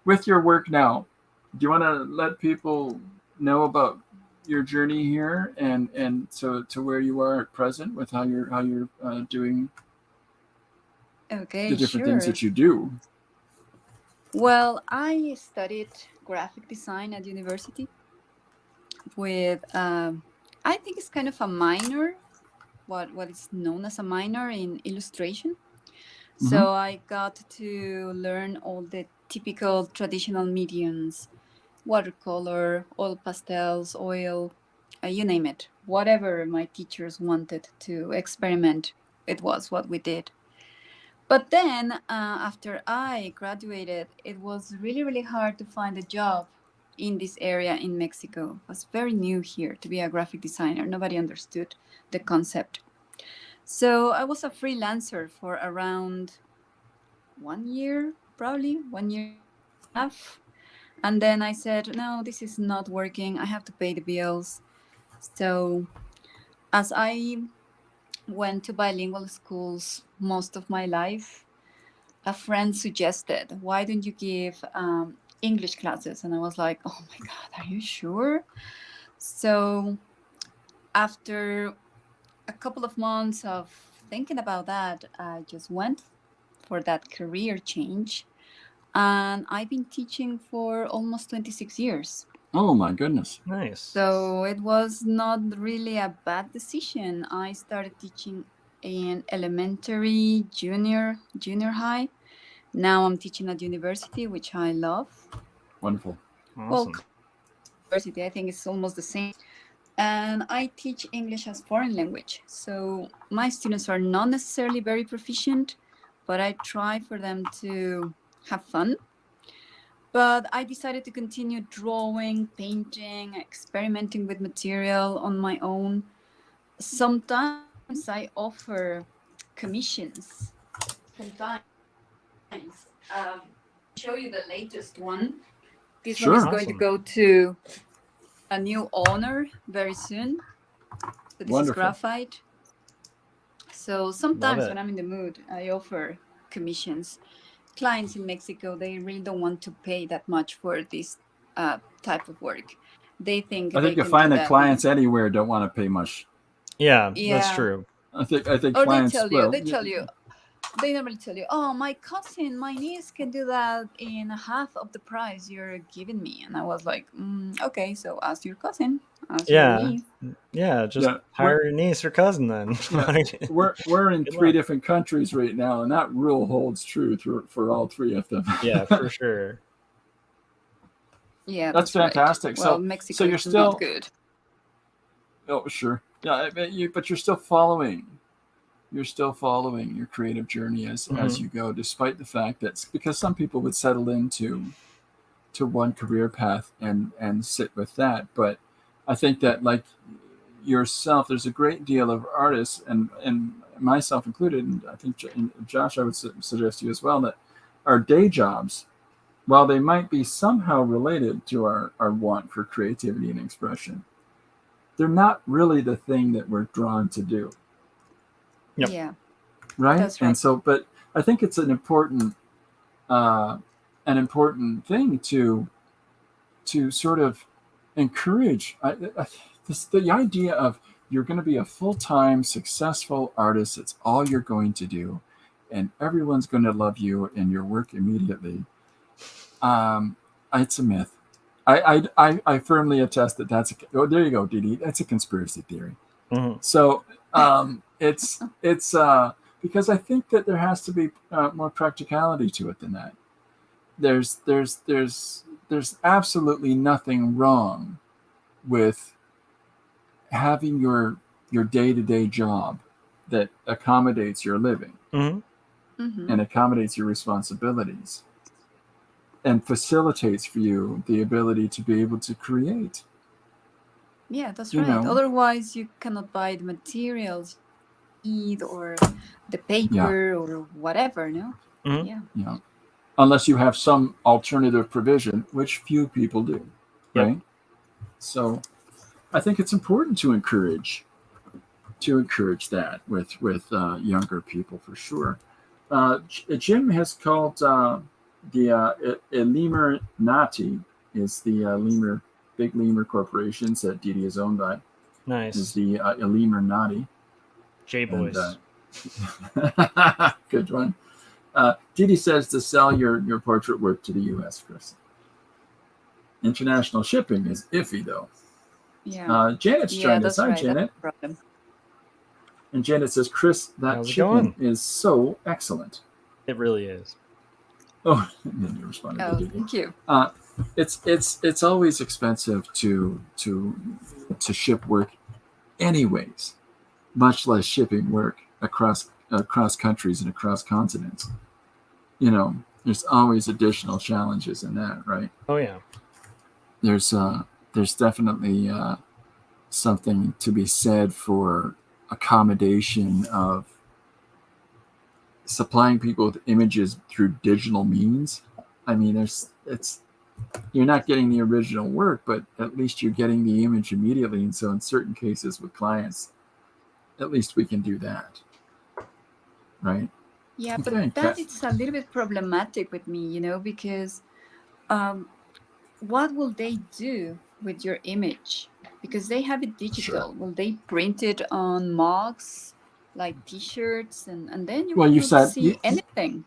with your work now, do you want to let people know about your journey here and to where you are at present with how you're doing Okay, the different things sure. that you do? Well, I studied graphic design at university with, I think it's kind of a minor, what is known as a minor in illustration. Mm-hmm. So I got to learn all the typical traditional mediums: watercolor, oil pastels, oil, you name it. Whatever my teachers wanted to experiment, it was what we did. But then, after I graduated, it was really, really hard to find a job in this area in Mexico. It was very new here to be a graphic designer. Nobody understood the concept. So I was a freelancer for around 1 year, probably 1 year and a half. And then I said, no, this is not working. I have to pay the bills. So as I went to bilingual schools most of my life, a friend suggested, why don't you give English classes? And I was like, oh my God, are you sure? So after a couple of months of thinking about that, I just went for that career change. And I've been teaching for almost 26 years. Oh my goodness. Nice. So it was not really a bad decision. I started teaching in elementary, junior high. Now I'm teaching at university, which I love. Wonderful. Well, Awesome. university, I think it's almost the same. And I teach English as foreign language. So my students are not necessarily very proficient, but I try for them to have fun. But I decided to continue drawing, painting, experimenting with material on my own. Sometimes I offer commissions. Sometimes. Show you the latest one. This one is Sure. going to Awesome. go to a new owner very soon. So this is Wonderful. graphite. So Love sometimes it. when I'm in the mood, I offer commissions. Clients in Mexico, they really don't want to pay that much for this type of work. They think I they think you'll can find do that that clients anywhere don't want to pay much. Yeah, that's yeah. true. I think Or they clients. tell you, Well, they normally tell you, oh, my cousin, my niece can do that in half of the price you're giving me. And I was like, okay, so ask your cousin, ask your Yeah. niece. Yeah, just yeah, we're hire your niece or cousin then. yeah Like, we're in good 3 luck. different countries right now, and that rule holds true for all 3 of them. Yeah, for sure. Yeah, That's that's right. fantastic. Well, So Mexico you're is not still. good. Oh, sure. Yeah, but you're still following. You're still following your creative journey as Mhm. you go, despite the fact that because some people would settle into one career path and sit with that. But I think that, like yourself, there's a great deal of artists, and myself included, and I think Josh, I would suggest to you as well, that our day jobs, while they might be somehow related to our want for creativity and expression, they're not really the thing that we're drawn to do, Yep. Yeah, right? that's And right. so, but I think it's uh, an important thing to sort of encourage the idea of you're going to be a full-time successful artist. It's all you're going to do, and everyone's going to love you and your work immediately. It's a myth. I firmly attest that there you go, Didi. That's a conspiracy theory. Mhm. So it's because I think that there has to be more practicality to it than that. There's absolutely nothing wrong with having your day-to-day job that accommodates your living Mhm. Mm-hmm. and accommodates your responsibilities and facilitates for you the ability to be able to create. Yeah, that's You right. know, Otherwise, you cannot buy the materials you need or the yeah, paper or whatever, no? Mhm. Yeah. yeah. Unless you have some alternative provision, which few people do, Yep. right? So I think it's important to encourage that with younger people for sure. Jim has called the Lemur Nati is the lemur big lemur corporations that Didi is owned by is Nice. the Lemur Nati J and boys. good one. Didi says to sell your portrait work to the U.S. Chris. International shipping is iffy though. Yeah. Janet's Yeah, joined us. that's Hi, right. That's Janet. the problem. And Janet says, Chris, that How's it chicken going? is so excellent. It really is. Oh, and then you responded to Oh, Didi. thank you. It's always expensive to ship work, anyways. Much less shipping work across countries and across continents. You know, there's always additional challenges in that, right? Oh yeah. There's definitely something to be said for accommodation of supplying people with images through digital means. I mean, you're not getting the original work, but at least you're getting the image immediately. And so, in certain cases with clients, at least we can do that, right? Yeah, but Okay, that it's a little bit problematic with me, because what will they do with your image? Because they have it sure. digital. Will they print it on mugs, like T-shirts, and then you Well, will you not said see anything,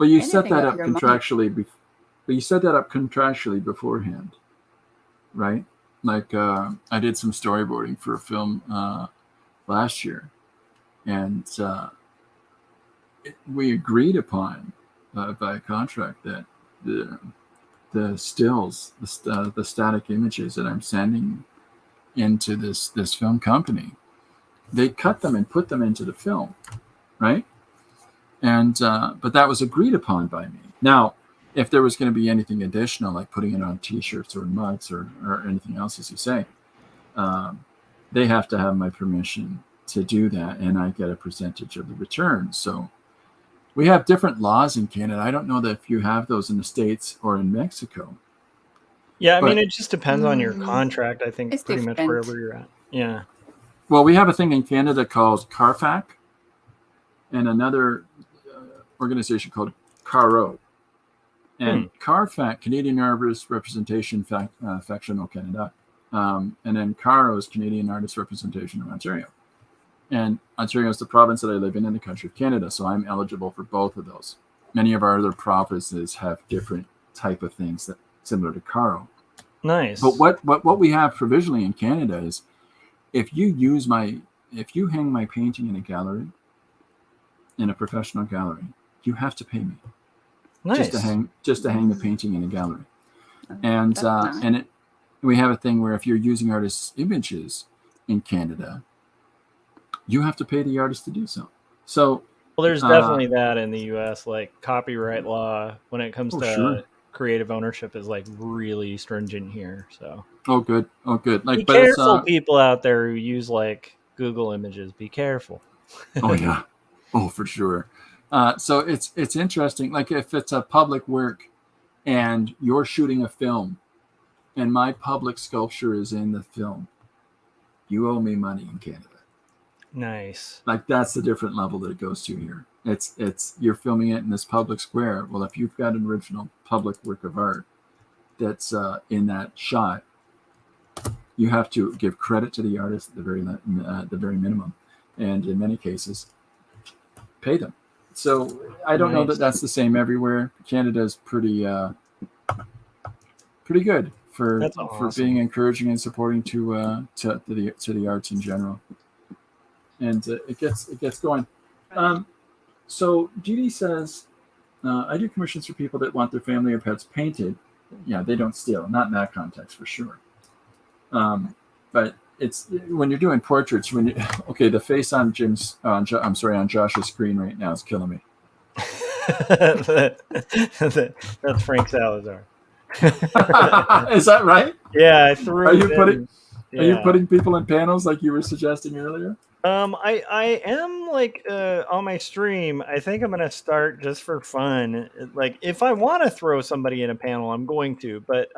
you set anything that of up your money. contractually. But you set that up contractually beforehand, right? Like I did some storyboarding for a film last year, and we agreed upon by contract that the stills, the static images that I'm sending into this film company, they cut them and put them into the film, right? And but that was agreed upon by me. Now, if there was going to be anything additional, like putting it on T-shirts or mugs or anything else, as you say, they have to have my permission to do that, and I get a percentage of the return. So we have different laws in Canada. I don't know that if you have those in the States or in Mexico. Yeah, I But- mean, it just depends on your contract. I think It's pretty much different. wherever you're at. Yeah. Well, we have a thing in Canada called CARFAC and another organization called CARO. And CARFAC, Canadian Arborist Representation Faction of Canada, and then CARO is Canadian Artist Representation of Ontario. And Ontario is the province that I live in the country of Canada, so I'm eligible for both of those. Many of our other provinces have different type of things that similar to CARO. Nice. But what we have provisionally in Canada is if you hang my painting in a gallery, in a professional gallery, you have to pay me. Nice. Just to hang the painting in a gallery. And That's nice. and we have a thing where if you're using artists' images in Canada, you have to pay the artist to do so. So Well, there's definitely that in the U.S. Like copyright law, when it comes to sure. creative ownership, is like really stringent here. So oh good. Like be but it's, careful, people out there who use like Google Images. Be careful. oh yeah. Oh, for sure. So it's interesting. Like if it's a public work and you're shooting a film and my public sculpture is in the film, you owe me money in Canada. Nice. Like that's the different level that it goes to here. It's you're filming it in this public square. Well, if you've got an original public work of art that's in that shot, you have to give credit to the artist at the very minimum, and in many cases, pay them. So I don't know that that's the same everywhere. Canada is pretty good for being encouraging and supporting to the arts in general, and it gets going. So Dee says, I do commissions for people that want their family or pets painted. Yeah, they don't steal, not in that context for sure. But it's when you're doing portraits. The face on on Josh's screen right now is killing me. That's Frank Salazar. Is that right? Yeah, I threw. Are you putting people in panels like you were suggesting earlier? I am like on my stream. I think I'm gonna start just for fun. Like if I want to throw somebody in a panel, I'm going to. But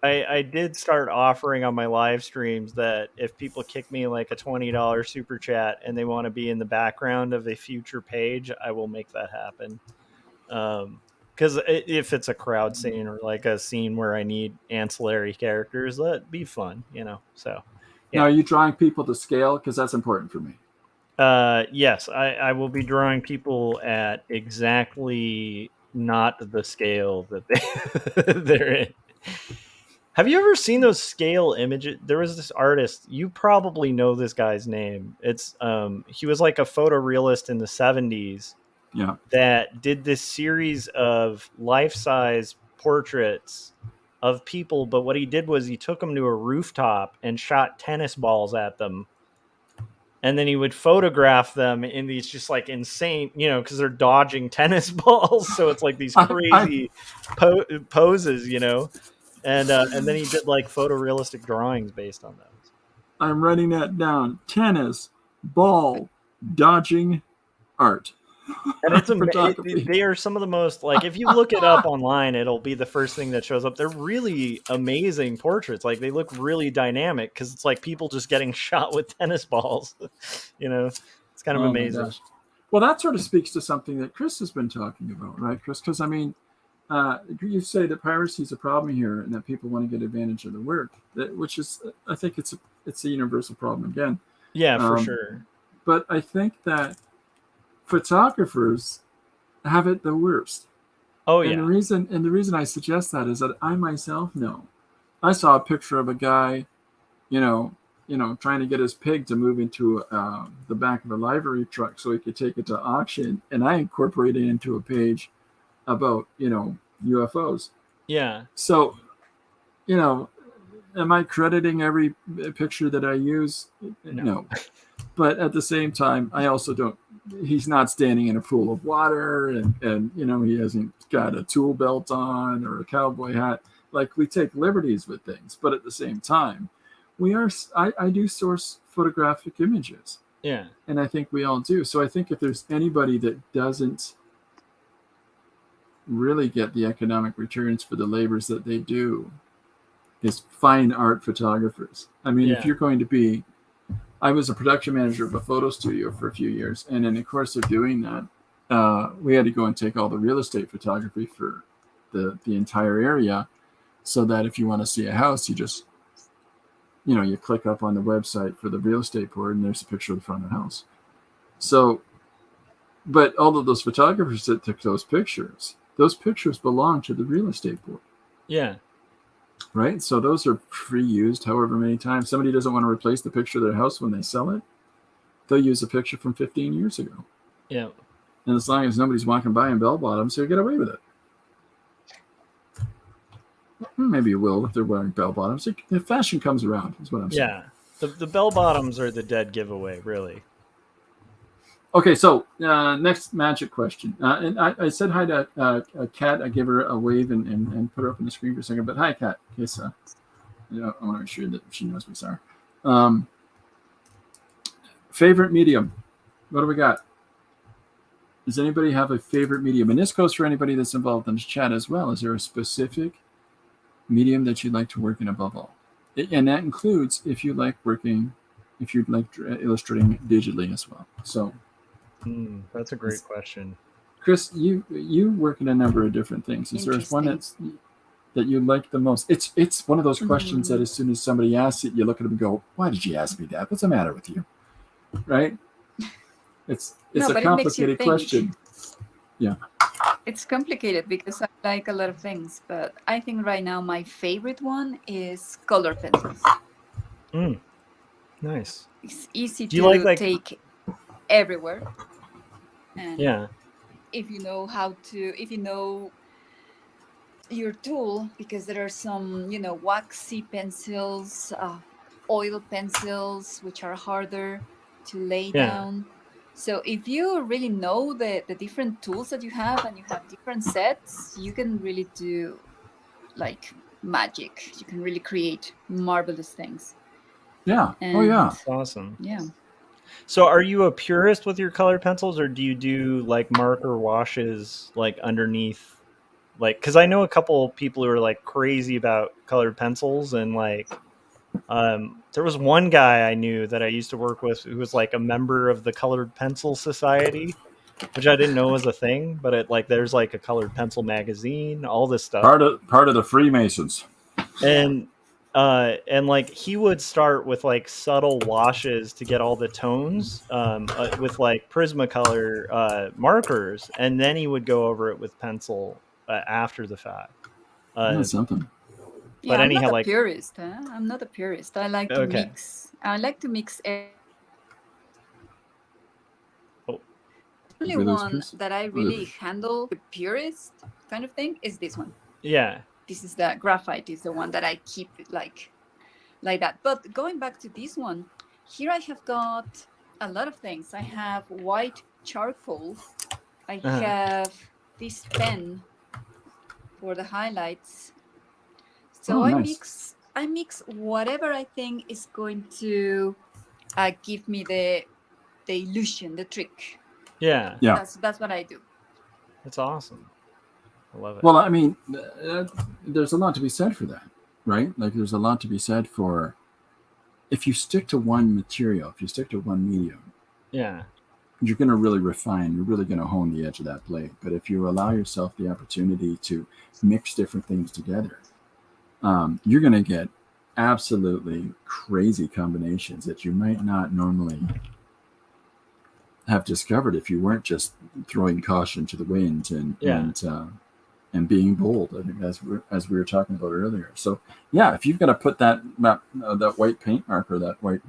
I did start offering on my live streams that if people kick me like a $20 super chat and they want to be in the background of a future page, I will make that happen. Because if it's a crowd scene or like a scene where I need ancillary characters, that'd be fun, So, yeah. Now, are you drawing people to scale? Because that's important for me. Yes, I will be drawing people at exactly not the scale that they're in. Have you ever seen those scale images? There was this artist, you probably know this guy's name. It's he was like a photorealist in the 70s. Yeah. That did this series of life-size portraits of people, but what he did was he took them to a rooftop and shot tennis balls at them. And then he would photograph them in these just like insane, because they're dodging tennis balls. So it's like these crazy poses, And then he did like photorealistic drawings based on those. I'm writing that down. Tennis, ball, dodging, art. And it's they are some of the most, like, if you look it up online, it'll be the first thing that shows up. They're really amazing portraits. Like, they look really dynamic because it's like people just getting shot with tennis balls. It's kind of amazing. Well, that sort of speaks to something that Chris has been talking about, right, Chris? Because, I mean, you say that piracy is a problem here and that people want to get advantage of the work, which is, I think it's a universal problem again. Yeah, for sure. But I think that photographers have it the worst. Oh, yeah. And the reason I suggest that is that I myself know. I saw a picture of a guy, trying to get his pig to move into the back of a livery truck so he could take it to auction, and I incorporated it into a page about UFOs. Yeah. So, am I crediting every picture that I use? No. But at the same time, I also don't he's not standing in a pool of water, and he hasn't got a tool belt on or a cowboy hat. Like, we take liberties with things, but at the same time, I do source photographic images. Yeah. And I think we all do. So I think if there's anybody that doesn't really get the economic returns for the labors that they do, is fine art photographers. I mean, if you're going to be, I was a production manager of a photo studio for a few years, and in the course of doing that, we had to go and take all the real estate photography for the entire area, so that if you want to see a house, you just, you click up on the website for the real estate board, and there's a picture of the front of the house. So, but all of those photographers that took those pictures belong to the real estate board. Yeah. Right? So those are pre-used however many times. Somebody doesn't want to replace the picture of their house when they sell it, they'll use a picture from 15 years ago. Yeah. And as long as nobody's walking by in bell bottoms, they'll get away with it. Maybe you will if they're wearing bell bottoms. The fashion comes around, is what I'm saying. Yeah. The bell bottoms are the dead giveaway, really. Okay, so next magic question. And I said hi to Kat. I gave her a wave and put her up on the screen for a second. But hi, Kat. In case, I want to make sure that she knows we saw her. Favorite medium? What do we got? Does anybody have a favorite medium? And this goes for anybody that's involved in the chat as well. Is there a specific medium that you'd like to work in above all? And that includes if you'd like illustrating digitally as well. So. That's a great question. Chris, you work in a number of different things. Is there one that you like the most? It's one of those questions that as soon as somebody asks it, you look at them and go, "Why did you ask me that? What's the matter with you?" Right? It's a complicated question. Yeah. It's complicated because I like a lot of things, but I think right now my favorite one is color pencils. Nice. It's easy to take everywhere. And if you know your tool, because there are some, waxy pencils, oil pencils, which are harder to lay down. So if you really know the different tools that you have and you have different sets, you can really do like magic. You can really create marvelous things. Yeah. And That's awesome. Yeah. So are you a purist with your colored pencils, or do you do like marker washes like underneath? Like, because I know a couple people who are like crazy about colored pencils, and like there was one guy I knew that I used to work with who was like a member of the Colored Pencil Society, which I didn't know was a thing, but there's like a colored pencil magazine, all this stuff. Part of the Freemasons. And like he would start with like subtle washes to get all the tones with like Prismacolor markers, and then he would go over it with pencil after the fact. That's something. Yeah, I'm not a purist. I'm not a purist. I like to mix. I like to mix. The only one that I really handle the purist kind of thing is this one. Yeah. This is the graphite. Is the one that I keep like that. But going back to this one, here I have got a lot of things. I have white charcoal. I have this pen for the highlights. So nice. I mix whatever I think is going to give me the illusion, the trick. Yeah. That's what I do. That's awesome. I love it. Well, I mean, there's a lot to be said for that, right? Like, there's a lot to be said for if you stick to one material, if you stick to one medium. Yeah. You're going to really refine. You're really going to hone the edge of that blade. But if you allow yourself the opportunity to mix different things together, you're going to get absolutely crazy combinations that you might not normally have discovered if you weren't just throwing caution to the wind and being bold. I think as we were talking about earlier. So yeah, if you've got to put that white paint marker, that white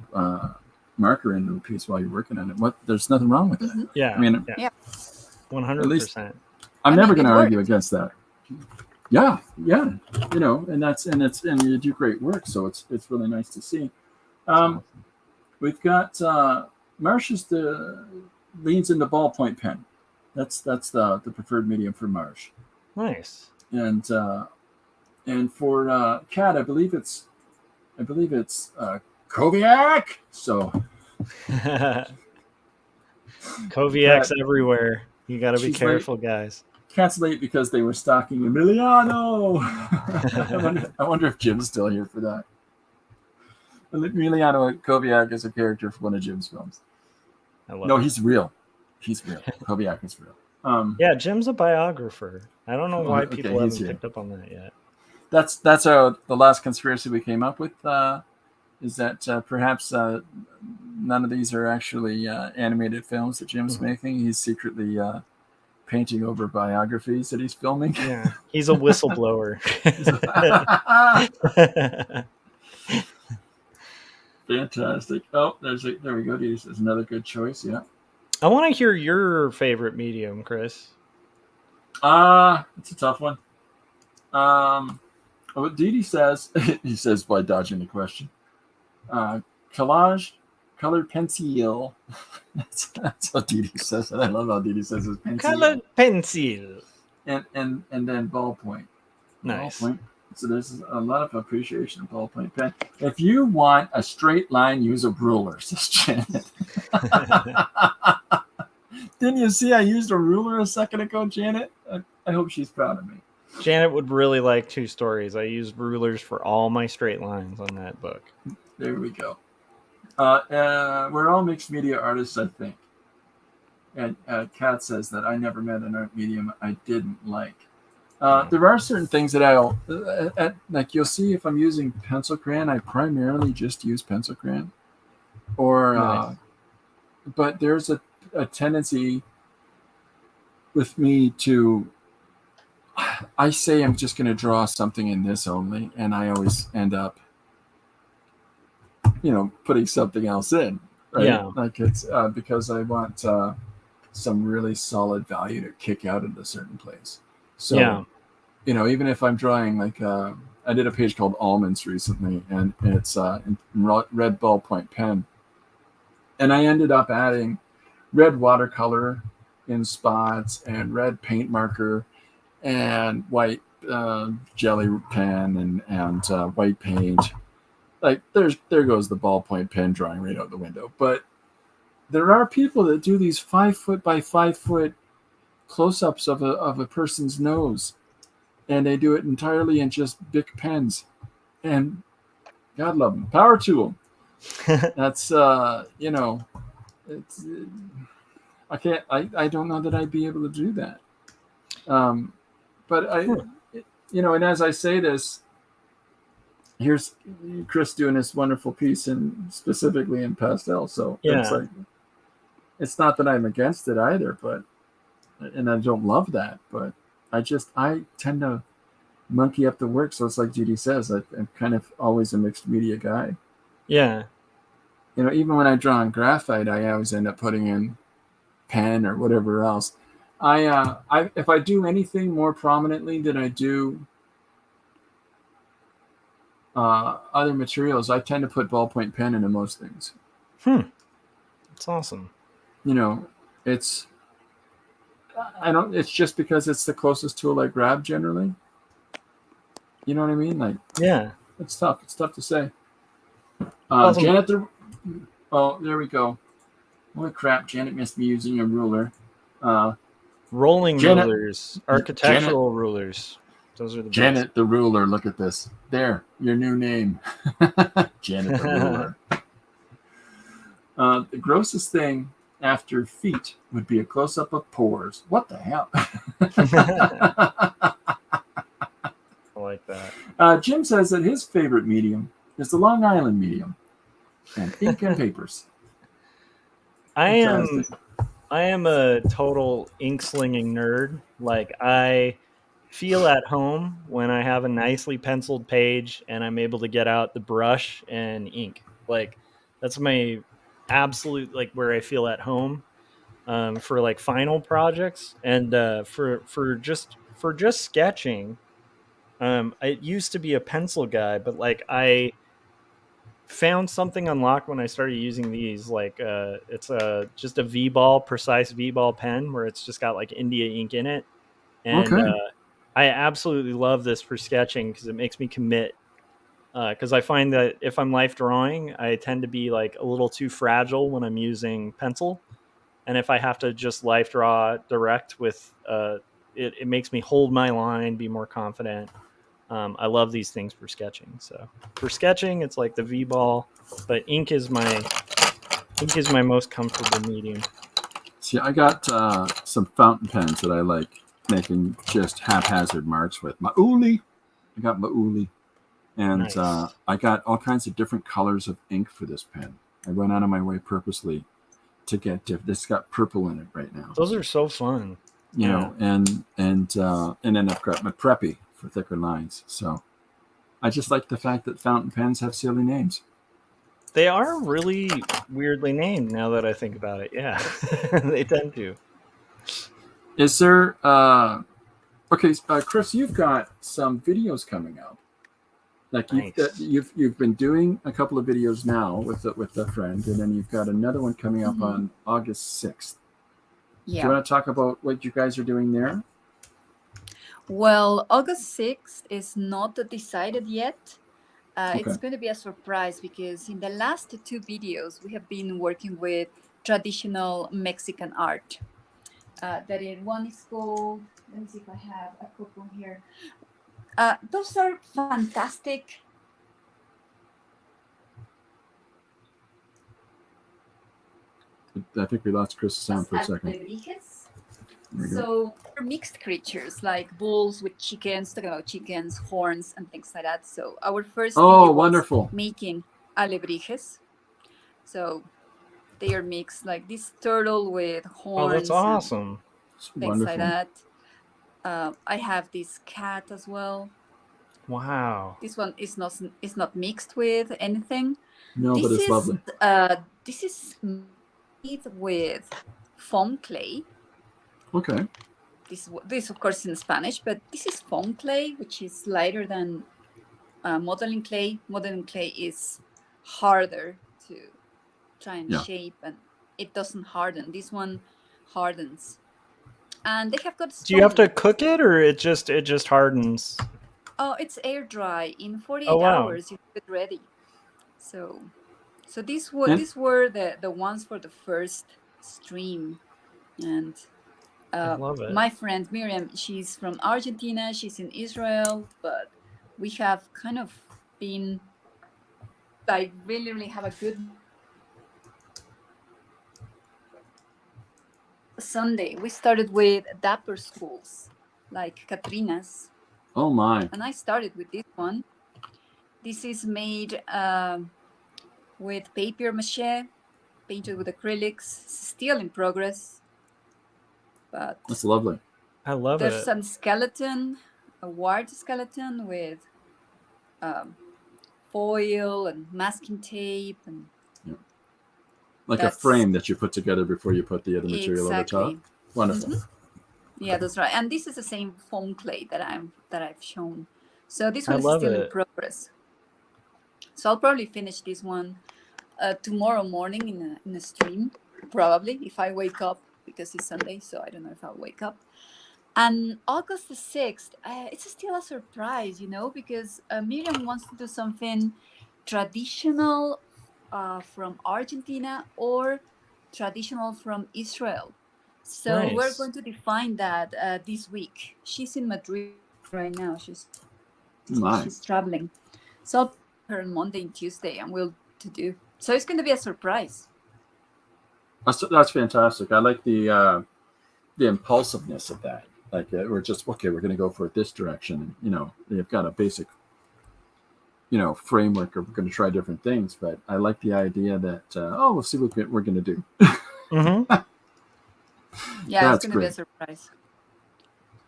marker into a piece while you're working on it, there's nothing wrong with it. Yeah, I mean, 100%. I'm never going to argue against that. Yeah, and you do great work, so it's really nice to see. We've got Marcia's leans into ballpoint pen. That's the preferred medium for Marsh. Nice. And for Cat, I believe it's Koviak. So Koviak's Cat, everywhere. You got to be she's careful, guys. Cat's late because they were stocking Emiliano. I wonder if Jim's still here for that. Emiliano Koviak is a character for one of Jim's films. No, he's real. He's real. Koviak is real. Yeah, Jim's a biographer. I don't know why people haven't picked up on that yet. That's the last conspiracy we came up with. Is that perhaps none of these are actually animated films that Jim's making? He's secretly painting over biographies that he's filming. Yeah, he's a whistleblower. Fantastic. Oh, there we go. There's another good choice. Yeah. I want to hear your favorite medium, Chris. It's a tough one. What Didi says, he says by dodging the question. Collage, colored pencil. that's how Didi says it. I love how Didi says it. Colored pencil. And then ballpoint. Nice. Ballpoint. So there's a lot of appreciation of ballpoint pen. If you want a straight line, use a ruler, says Janet. Didn't you see I used a ruler a second ago, Janet? I hope she's proud of me. Janet would really like 2 stories. I used rulers for all my straight lines on that book. There we go. We're all mixed media artists, I think. And Kat says that I never met an art medium I didn't like. There are certain things that I'll like. You'll see if I'm using pencil crayon, I primarily just use pencil crayon. Or, Nice. But there's a tendency with me to. I say I'm just going to draw something in this only, and I always end up, putting something else in, right? Yeah. Like it's because I want some really solid value to kick out at a certain place. So, Yeah. Even if I'm drawing like I did a page called Almonds recently, and it's in red ballpoint pen, and I ended up adding red watercolor in spots and red paint marker and white jelly pen and white paint. Like there goes the ballpoint pen drawing right out the window. But there are people that do these 5 foot by 5 foot close-ups of a person's nose, and they do it entirely in just Bic pens. And God love them, power to them. That's it's I can't. I don't know that I'd be able to do that. But and as I say this, here's Chris doing this wonderful piece specifically in pastel. So it's not that I'm against it either, and I don't love that, but I tend to monkey up the work. So it's like Judy says, I'm kind of always a mixed media guy. Yeah. Even when I draw on graphite, I always end up putting in pen or whatever else. If I do anything more prominently than I do other materials, I tend to put ballpoint pen into most things. That's awesome. It's just because it's the closest tool I grab generally. You know what I mean? Like, yeah, it's tough. It's tough to say. Awesome. Janet, there we go. Holy crap! Janet missed me using a ruler. Rolling rulers, architectural rulers. Those are the Janet best. the ruler. Look at this. There, your new name, Janet the ruler. The grossest thing after feet would be a close-up of pores. What the hell? I like that. Jim says that his favorite medium is the Long Island medium, and ink and papers. I am a total ink slinging nerd. Like, I feel at home when I have a nicely penciled page and I'm able to get out the brush and ink. Like, that's my absolute, like, where I feel at home for like final projects. And for just sketching, I used to be a pencil guy, but like I found something unlocked when I started using these. Like it's just a V-ball, precise V-ball pen where it's just got like India ink in it, and Okay. I absolutely love this for sketching because it makes me commit. Because I find that if I'm life drawing, I tend to be like a little too fragile when I'm using pencil, and if I have to just life draw direct with it makes me hold my line, be more confident. I love these things for sketching. So for sketching, it's like the V-ball, but ink is my most comfortable medium. See, I got some fountain pens that I like making just haphazard marks with. Mauli. I got Mauli. And Nice. I got all kinds of different colors of ink for this pen. I went out of my way purposely to get this. Got purple in it right now. Those are so fun. You know, and then I've got my Preppy for thicker lines. So I just like the fact that fountain pens have silly names. They are really weirdly named now that I think about it. Yeah, they tend to. Is there okay, Chris? You've got some videos coming up. Like Nice. you've been doing a couple of videos now with a friend, and then you've got another one coming up on August 6th. Do you want to talk about what you guys are doing there? Well, August 6th is not decided yet. It's going to be a surprise because in the last two videos, we have been working with traditional Mexican art. One is called, let me see if I have a couple here. Those are fantastic. I think we lost Chris' sound for a second. So they're mixed creatures like bulls with chickens, talking about chickens, horns, and things like that. So our first video was making alebrijes. So they are mixed like this turtle with horns. Oh, that's awesome. Things like that. I have this cat as well. Wow. This one is not mixed with anything. No, but it's lovely. This is made with foam clay. Okay. This of course in Spanish, but this is foam clay, which is lighter than modeling clay. Modeling clay is harder to try and shape, and it doesn't harden. This one hardens, and they have got. Do you have to cook it, or it just hardens? Oh, it's air dry. In 48 hours, you have it ready. So these were the ones for the first stream, and. I love it. My friend Miriam, she's from Argentina. She's in Israel, but we have kind of been like really have a good Sunday. We started with dapper schools like Katrina's. Oh my! And I started with this one. This is made with papier mache, painted with acrylics. Still in progress. But that's lovely. I love it. There's some skeleton, a wire skeleton with foil and masking tape, and like a frame that you put together before you put the other material over top. Wonderful. Yeah, that's right. And this is the same foam clay that I've shown. So this one is still in progress. So I'll probably finish this one tomorrow morning in a stream, probably if I wake up. Because it's Sunday, so I don't know if I'll wake up. And August the 6th, it's still a surprise, because Miriam wants to do something traditional from Argentina or traditional from Israel. So we're going to define that this week. She's in Madrid right now. She's traveling. So I'll put her on Monday and Tuesday, and we'll do. So it's going to be a surprise. That's fantastic. I like the impulsiveness of that. Like we're going to go for this direction. They've got a basic, framework. We're going to try different things, but I like the idea that we'll see what we're going to do. Mm-hmm. Yeah, it's going to be a surprise.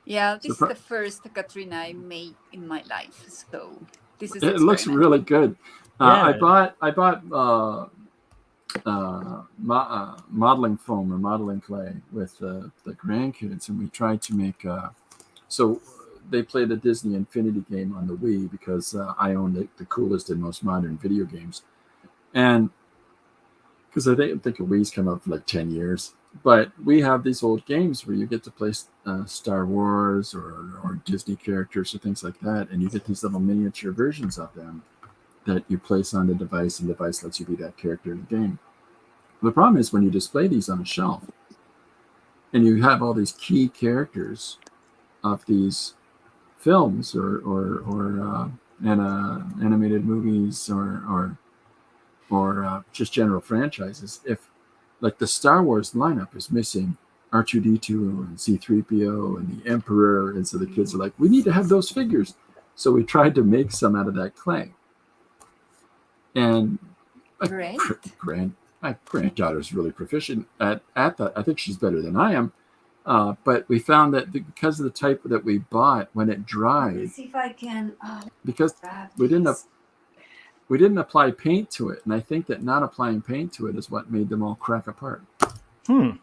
Yeah, this is the first Katrina I made in my life, so this is. It looks really good. I bought. Modeling foam or modeling clay with the grandkids, and we tried to make so they play the Disney Infinity game on the Wii because I own the coolest and most modern video games, And because I think Wii's come out for like 10 years, but we have these old games where you get to play Star Wars or Disney characters or things like that, and you get these little miniature versions of them that you place on the device, and the device lets you be that character in the game. The problem is when you display these on a shelf, and you have all these key characters of these films or animated movies or just general franchises. If like the Star Wars lineup is missing R2D2 and C3PO and the Emperor, and so the kids are like, we need to have those figures. So we tried to make some out of that clay. And Great. my granddaughter's really proficient at that. I think she's better than I am. But we found that because of the type that we bought, when it dried, Let's see if I can. because we didn't apply paint to it, and I think that not applying paint to it is what made them all crack apart. Because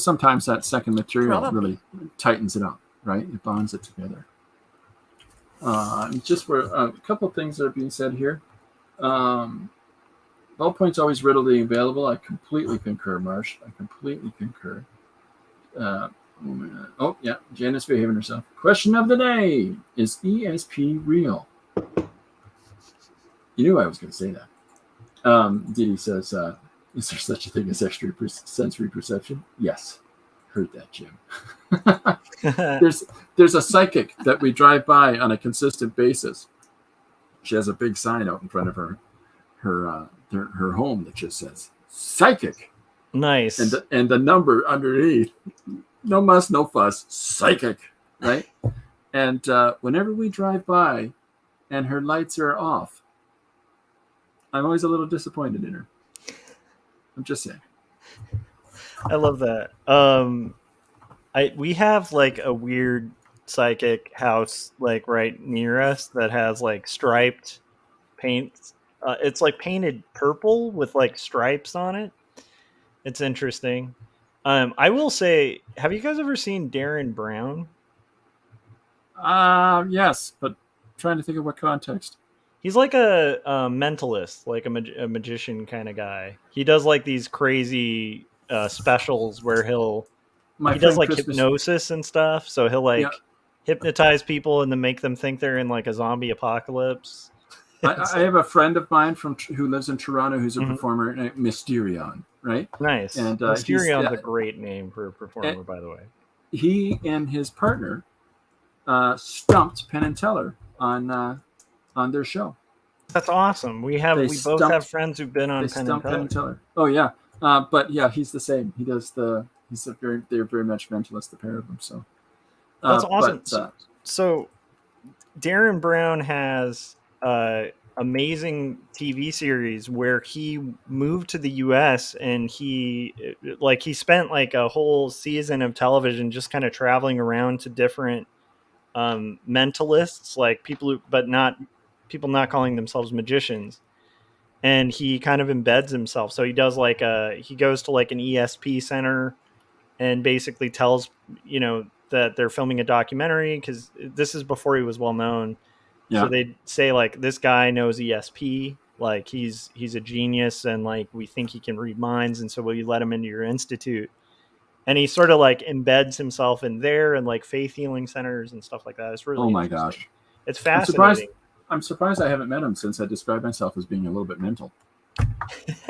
sometimes that second material really tightens it up, right? It bonds it together. Just for a couple of things that are being said here. Ballpoint's always readily available. I completely concur, Marsh. I completely concur. Oh, yeah, Janice behaving herself. Question of the day: is ESP real? You knew I was going to say that. Didi says, is there such a thing as extrasensory perception? Yes. Heard that, Jim. There's a psychic that we drive by on a consistent basis. She has a big sign out in front of her home that just says psychic. Nice. And the number underneath. No muss, no fuss. Psychic, right? And whenever we drive by and her lights are off, I'm always a little disappointed in her. I'm just saying. I love that. We have like a weird psychic house like right near us that has like striped paint. It's like painted purple with like stripes on it. It's interesting. I will say, have you guys ever seen Darren Brown? Yes, but I'm trying to think of what context. He's like a mentalist, like a magician kind of guy. He does like these crazy specials where he does like hypnosis and stuff. So he'll like hypnotize people and then make them think they're in like a zombie apocalypse. I have a friend of mine who lives in Toronto who's a performer, Mysterion, right? Nice. And Mysterion's a great name for a performer, by the way. He and his partner stumped Penn and Teller on their show. That's awesome. We both have friends who've been on Penn and Teller. Oh yeah, but yeah, he's the same. He does they're very much mentalist, the pair of them. So that's awesome. So Darren Brown has amazing TV series where he moved to the US and he spent like a whole season of television just kind of traveling around to different mentalists, like people not calling themselves magicians, and he kind of embeds himself. So he does he goes to like an ESP center and basically tells that they're filming a documentary, because this is before he was well known. Yeah. So they say like, this guy knows ESP, like he's a genius, and like we think he can read minds, and so will you let him into your institute? And he sort of like embeds himself in there and like faith healing centers and stuff like that. It's really gosh, it's fascinating. I'm surprised I haven't met him, since I describe myself as being a little bit mental.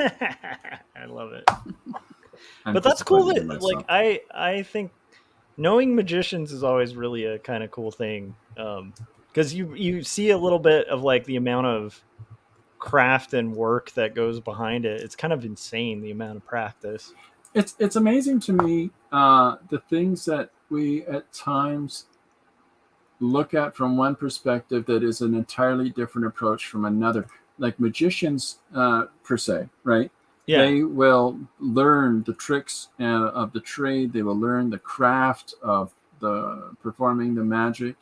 I love it. But that's cool that like I think knowing magicians is always really a kind of cool thing. Because you see a little bit of like the amount of craft and work that goes behind it. It's kind of insane, the amount of practice. It's amazing to me, the things that we at times look at from one perspective that is an entirely different approach from another. Like magicians, per se, right? Yeah. They will learn the tricks of the trade. They will learn the craft of the performing the magic.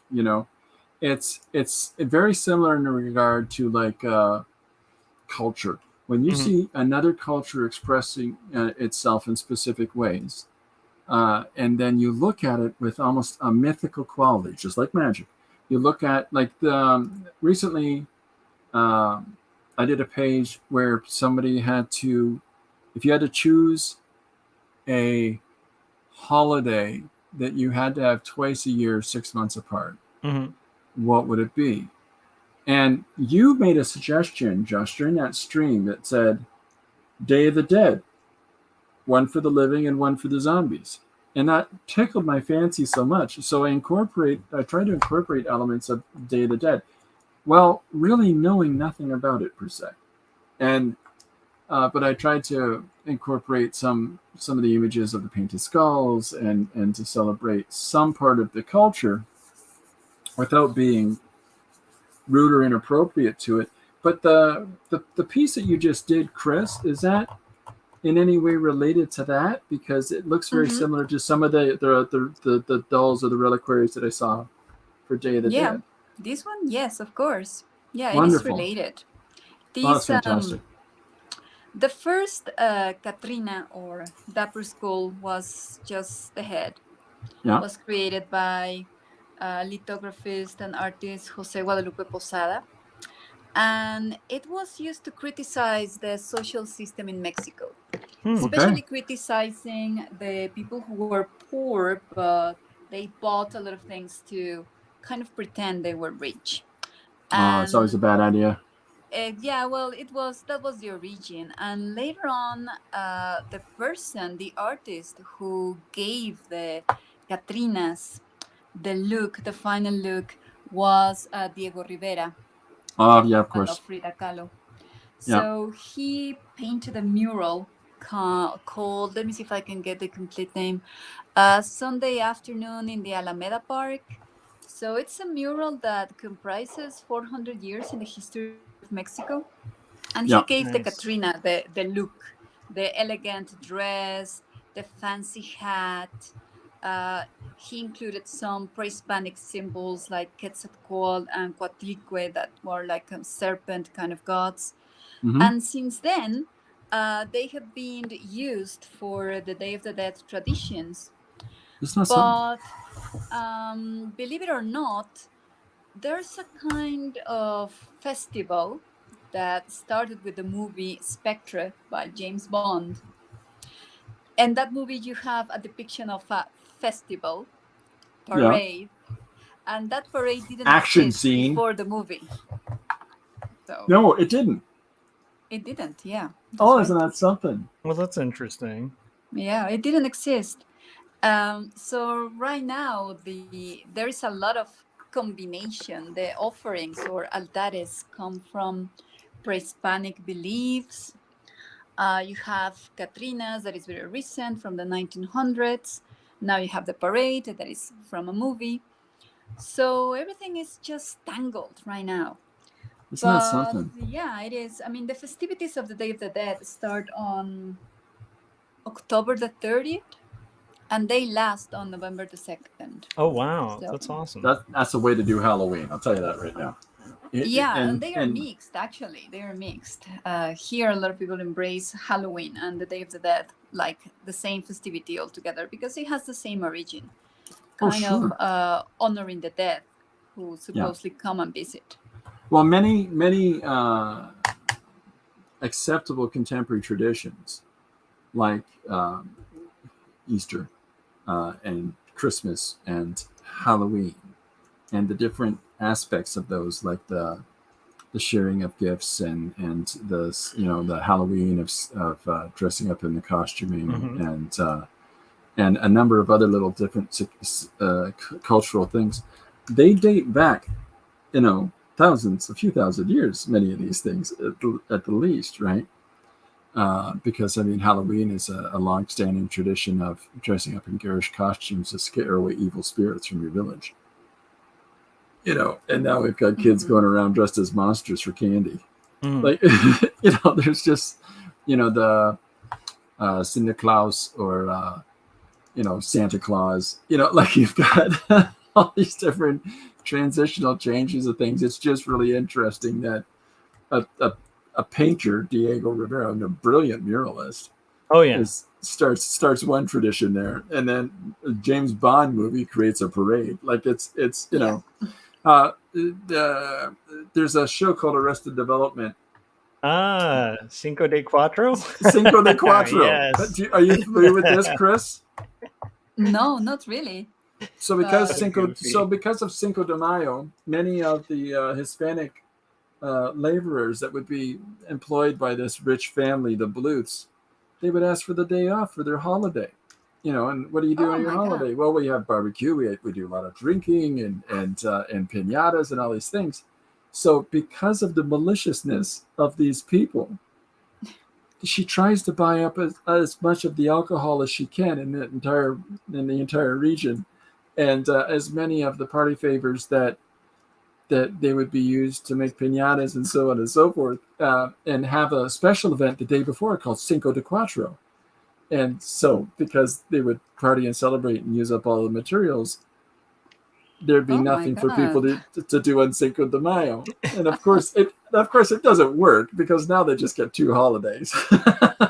It's very similar in regard to like culture. When you see another culture expressing itself in specific ways, and then you look at it with almost a mythical quality, just like magic. You look at like recently, I did a page where somebody had to, if you had to choose a holiday that you had to have twice a year, 6 months apart, what would it be? And you made a suggestion, Josh, during that stream that said Day of the Dead, one for the living and one for the zombies. And that tickled my fancy so much. So I tried to incorporate elements of Day of the Dead, while really knowing nothing about it per se. And but I tried to incorporate some of the images of the painted skulls and to celebrate some part of the culture without being rude or inappropriate to it. But the piece that you just did, Chris, is that in any way related to that? Because it looks very similar to some of the dolls or the reliquaries that I saw for Day of the Dead. This one, yes, of course. Yeah, Wonderful. it is related. Oh, that's fantastic. The first Katrina or Dapper Skull was just the head. Yeah. Was created by lithographist and artist Jose Guadalupe Posada. And it was used to criticize the social system in Mexico, especially criticizing the people who were poor, but they bought a lot of things to kind of pretend they were rich. It's always a bad idea. Well, that was the origin, and later on, the artist who gave the Catrinas the final look, was Diego Rivera. Yeah, of course. Frida Kahlo. So he painted a mural called, let me see if I can get the complete name, Sunday Afternoon in the Alameda Park. So it's a mural that comprises 400 years in the history of Mexico. And he gave the Katrina the look, the elegant dress, the fancy hat. He included some pre-Hispanic symbols like Quetzalcoatl and Coatlicue that were like serpent kind of gods. And since then, they have been used for the Day of the Dead traditions. But believe it or not, there's a kind of festival that started with the movie Spectre by James Bond. And that movie, you have a depiction of a festival parade, and that parade didn't exist before the movie. So no, it didn't. It didn't, yeah. Isn't that something? Well, that's interesting. Yeah, it didn't exist. So right now, there is a lot of combination. The offerings or altares come from pre-Hispanic beliefs. You have Catrinas, that is very recent, from the 1900s. Now you have the parade, that is from a movie. So everything is just tangled right now. Isn't that something? Yeah, it is. I mean, the festivities of the Day of the Dead start on October the 30th, and they last on November the 2nd. Oh, wow. So, that's awesome. That's a way to do Halloween. I'll tell you that right now. And they are mixed, actually. They are mixed. Here, a lot of people embrace Halloween and the Day of the Dead like the same festivity altogether because it has the same origin. Kind of honoring the dead who supposedly come and visit. Well, many acceptable contemporary traditions like Easter and Christmas and Halloween and the different aspects of those, like the sharing of gifts and the Halloween of dressing up in the costuming and a number of other little different cultural things. They date back, a few thousand years, many of these things at the least, right? Because Halloween is a long-standing tradition of dressing up in garish costumes to scare away evil spirits from your village. And now we've got kids going around dressed as monsters for candy. Like, there's just, the Santa Claus or, Santa Claus, like you've got all these different transitional changes of things. It's just really interesting that a painter, Diego Rivera, a brilliant muralist, starts one tradition there, and then a James Bond movie creates a parade. Like it's there's a show called Arrested Development Cinco de Cuatro. Cinco de Cuatro. Yes. Are you familiar with this, Chris? No, not really. So because But- because of Cinco de Mayo, many of the Hispanic laborers that would be employed by this rich family, the Bluths, they would ask for the day off for their holiday. And what do you do on your holiday? God. Well, we have barbecue. We do a lot of drinking and piñatas and all these things. So because of the maliciousness of these people, she tries to buy up as much of the alcohol as she can in the entire region, and as many of the party favors that they would be used to make piñatas and so on and so forth, and have a special event the day before called Cinco de Cuatro. And so, because they would party and celebrate and use up all the materials, there'd be nothing for people to do on Cinco de Mayo. And of course it doesn't work, because now they just get 2 holidays.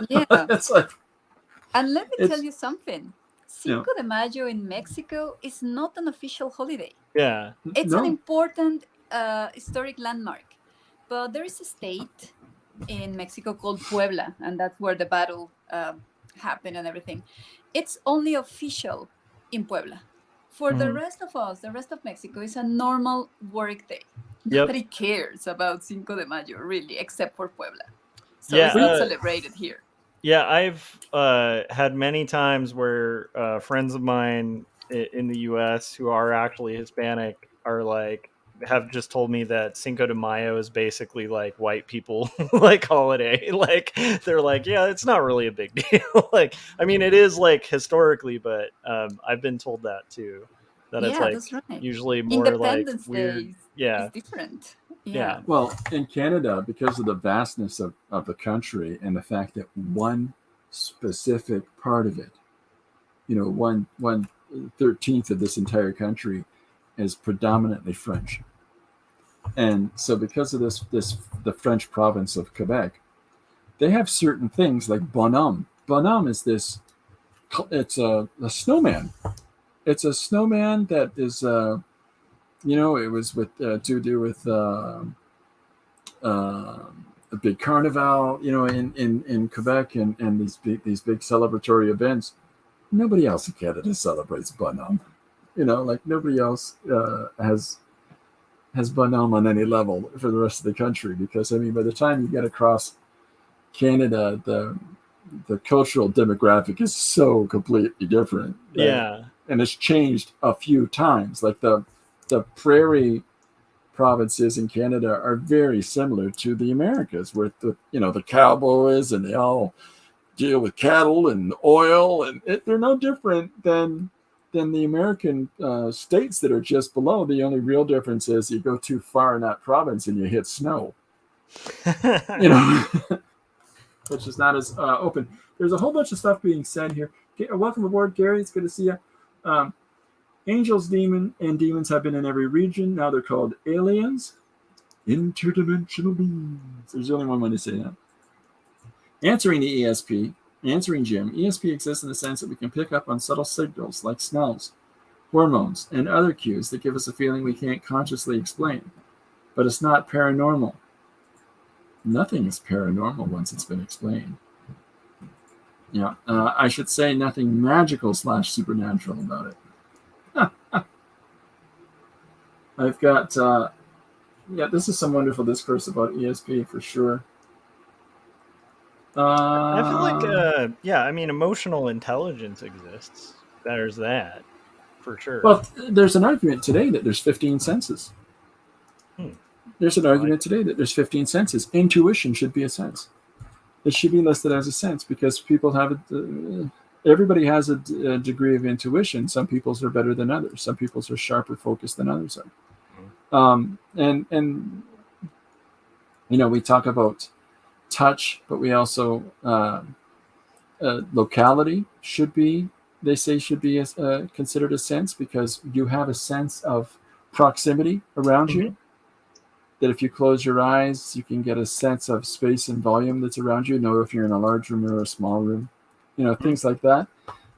Yeah. It's like, and let me tell you something. Cinco Yeah. de Mayo in Mexico is not an official holiday. Yeah. It's No. an important historic landmark. But there is a state in Mexico called Puebla, and that's where the battle happened and everything. It's only official in Puebla. For the rest of us, the rest of Mexico is a normal work day. Yep. Nobody cares about Cinco de Mayo, really, except for Puebla. So Yeah, it's not celebrated here. Yeah, I've had many times where friends of mine in the U.S. who are actually Hispanic are like, have just told me that Cinco de Mayo is basically like white people like holiday. Like they're like, yeah, it's not really a big deal. Like, I mean, it is like historically, but I've been told that too. That it's like that's right. usually more Independence like weird. Day Yeah. is different. Yeah. well, in Canada, because of the vastness of the country and the fact that one specific part of it, 1/13 of this entire country is predominantly French. And so because of the French province of Quebec, they have certain things like bonhomme. Bonhomme is it's a snowman. It's a snowman that is, it was to do with a big carnival, in Quebec, and these big celebratory events. Nobody else in Canada celebrates bonhomme. Like nobody else has bonhomme on any level for the rest of the country, because I mean, by the time you get across Canada, the cultural demographic is so completely different. Yeah. And it's changed a few times. Like the prairie provinces in Canada are very similar to the Americas, where the cowboys, and they all deal with cattle and oil, and they're no different than the American states that are just below. The only real difference is you go too far in that province and you hit snow, which is not as open. There's a whole bunch of stuff being said here. Welcome aboard, Gary. It's good to see you. Angels, demons have been in every region. Now they're called aliens, interdimensional beings. There's only one way to say that. Answering the ESP, answering Jim, ESP exists in the sense that we can pick up on subtle signals like smells, hormones, and other cues that give us a feeling we can't consciously explain. But it's not paranormal. Nothing is paranormal once it's been explained. Yeah, I should say nothing magical / supernatural about it. I've got, this is some wonderful discourse about ESP for sure. I feel like, I mean, emotional intelligence exists. There's that, for sure. Well, there's an argument today that there's 15 senses. There's an argument today that there's 15 senses. Intuition should be a sense. It should be listed as a sense, because people have everybody has a degree of intuition. Some people's are better than others. Some people's are sharper focused than others are. And we talk about touch, but we also locality should be considered a sense, because you have a sense of proximity around you. That if you close your eyes, you can get a sense of space and volume that's around you. Know if you're in a large room or a small room, things like that.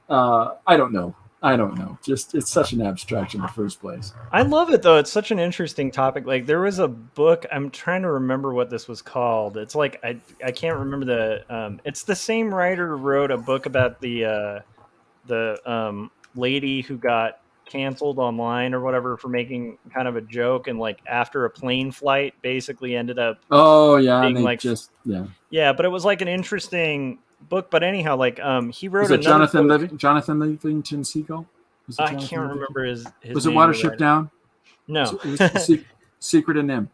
I don't know. I don't know. Just it's such an abstract in the first place. I love it though. It's such an interesting topic. Like there was a book. I'm trying to remember what this was called. It's like I can't remember the. It's the same writer who wrote a book about the lady who got canceled online or whatever for making kind of a joke, and like after a plane flight basically ended up Oh yeah, and being they like just yeah. yeah. But it was like an interesting book. But anyhow, like he wrote Was it another book. Jonathan Livingston Seagull? Was it I Jonathan can't Livingston? remember his Was it name. Watership Down? No. It was the Secret in Them.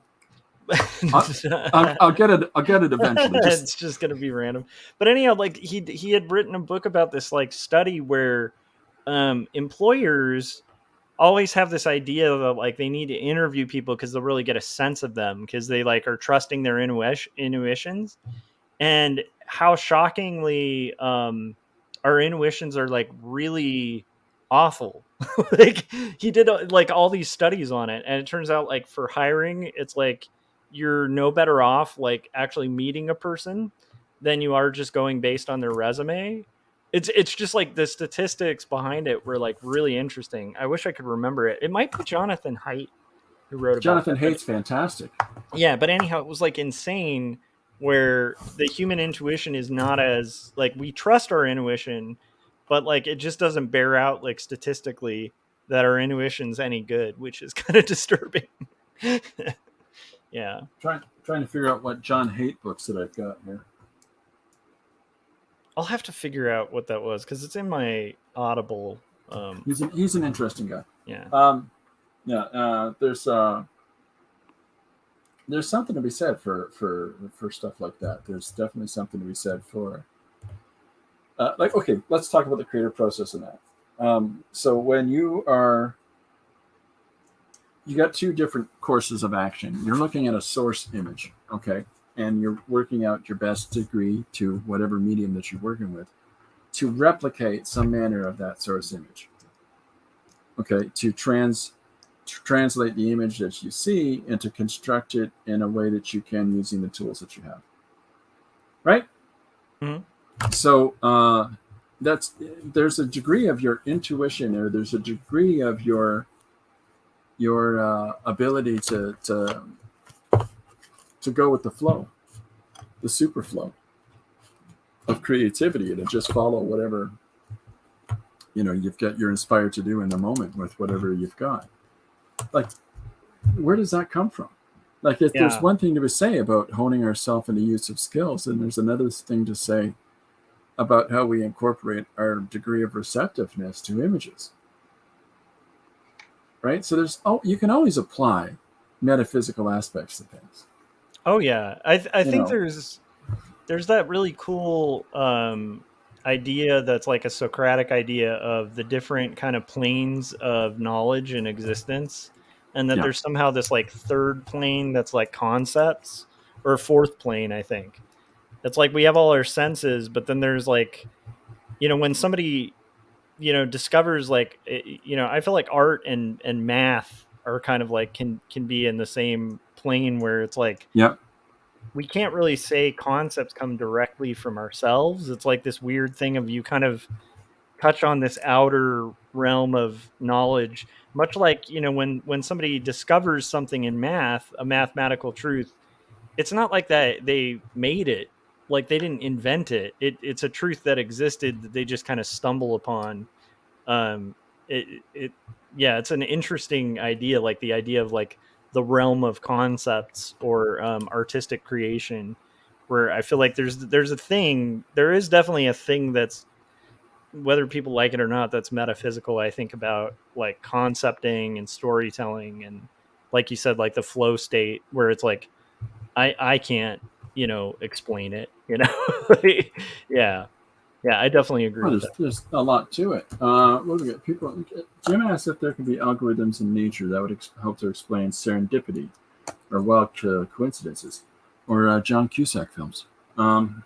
I'll get it. I'll get it eventually. It's just gonna be random. But anyhow, like he had written a book about this like study where employers always have this idea that like they need to interview people because they'll really get a sense of them because they like are trusting their intuitions, and how shockingly our intuitions are like really awful. Like he did like all these studies on it, and it turns out like for hiring it's like you're no better off like actually meeting a person than you are just going based on their resume. It's just like the statistics behind it were like really interesting. I wish I could remember it. It might be Jonathan Haidt who wrote about Jonathan that. Haidt's fantastic. Yeah, but anyhow, it was like insane where the human intuition is not as like we trust our intuition, but like it just doesn't bear out like statistically that our intuition's any good, which is kind of disturbing. Yeah. Trying to figure out what John Haidt books that I've got here. I'll have to figure out what that was because it's in my Audible. He's an interesting guy. Yeah. There's something to be said for stuff like that. There's definitely something to be said for like okay, let's talk about the creative process in that. So when you got two different courses of action. You're looking at a source image, okay, and you're working out your best degree to whatever medium that you're working with to replicate some manner of that source image. Okay, to translate the image that you see and to construct it in a way that you can using the tools that you have. Right? Mm-hmm. So there's a degree of your intuition, or there's a degree of your ability to go with the flow, the super flow of creativity, and to just follow whatever you're inspired to do in the moment with whatever you've got. Like, where does that come from? Like, if there's one thing to say about honing ourselves in the use of skills, and there's another thing to say about how we incorporate our degree of receptiveness to images. Right? So you can always apply metaphysical aspects to things. Oh yeah, I think there's that really cool idea that's like a Socratic idea of the different kind of planes of knowledge and existence, and that there's somehow this like third plane that's like concepts, or a fourth plane. I think it's like we have all our senses, but then there's like when somebody discovers like I feel like art and math are kind of like can be in the same plane where it's like we can't really say concepts come directly from ourselves. It's like this weird thing of you kind of touch on this outer realm of knowledge, much like when somebody discovers something in math, a mathematical truth. It's not like that they made it, like they didn't invent it. It's a truth that existed that they just kind of stumble upon. It's an interesting idea, like the idea of like the realm of concepts or artistic creation, where I feel like there is definitely a thing that's, whether people like it or not, that's metaphysical. I think about like concepting and storytelling, and like you said, like the flow state where it's like I can't explain it. Yeah, I definitely agree with that. There's a lot to it. What do we get? Jim asked if there could be algorithms in nature that would help to explain serendipity or wild coincidences, or John Cusack films. Forgot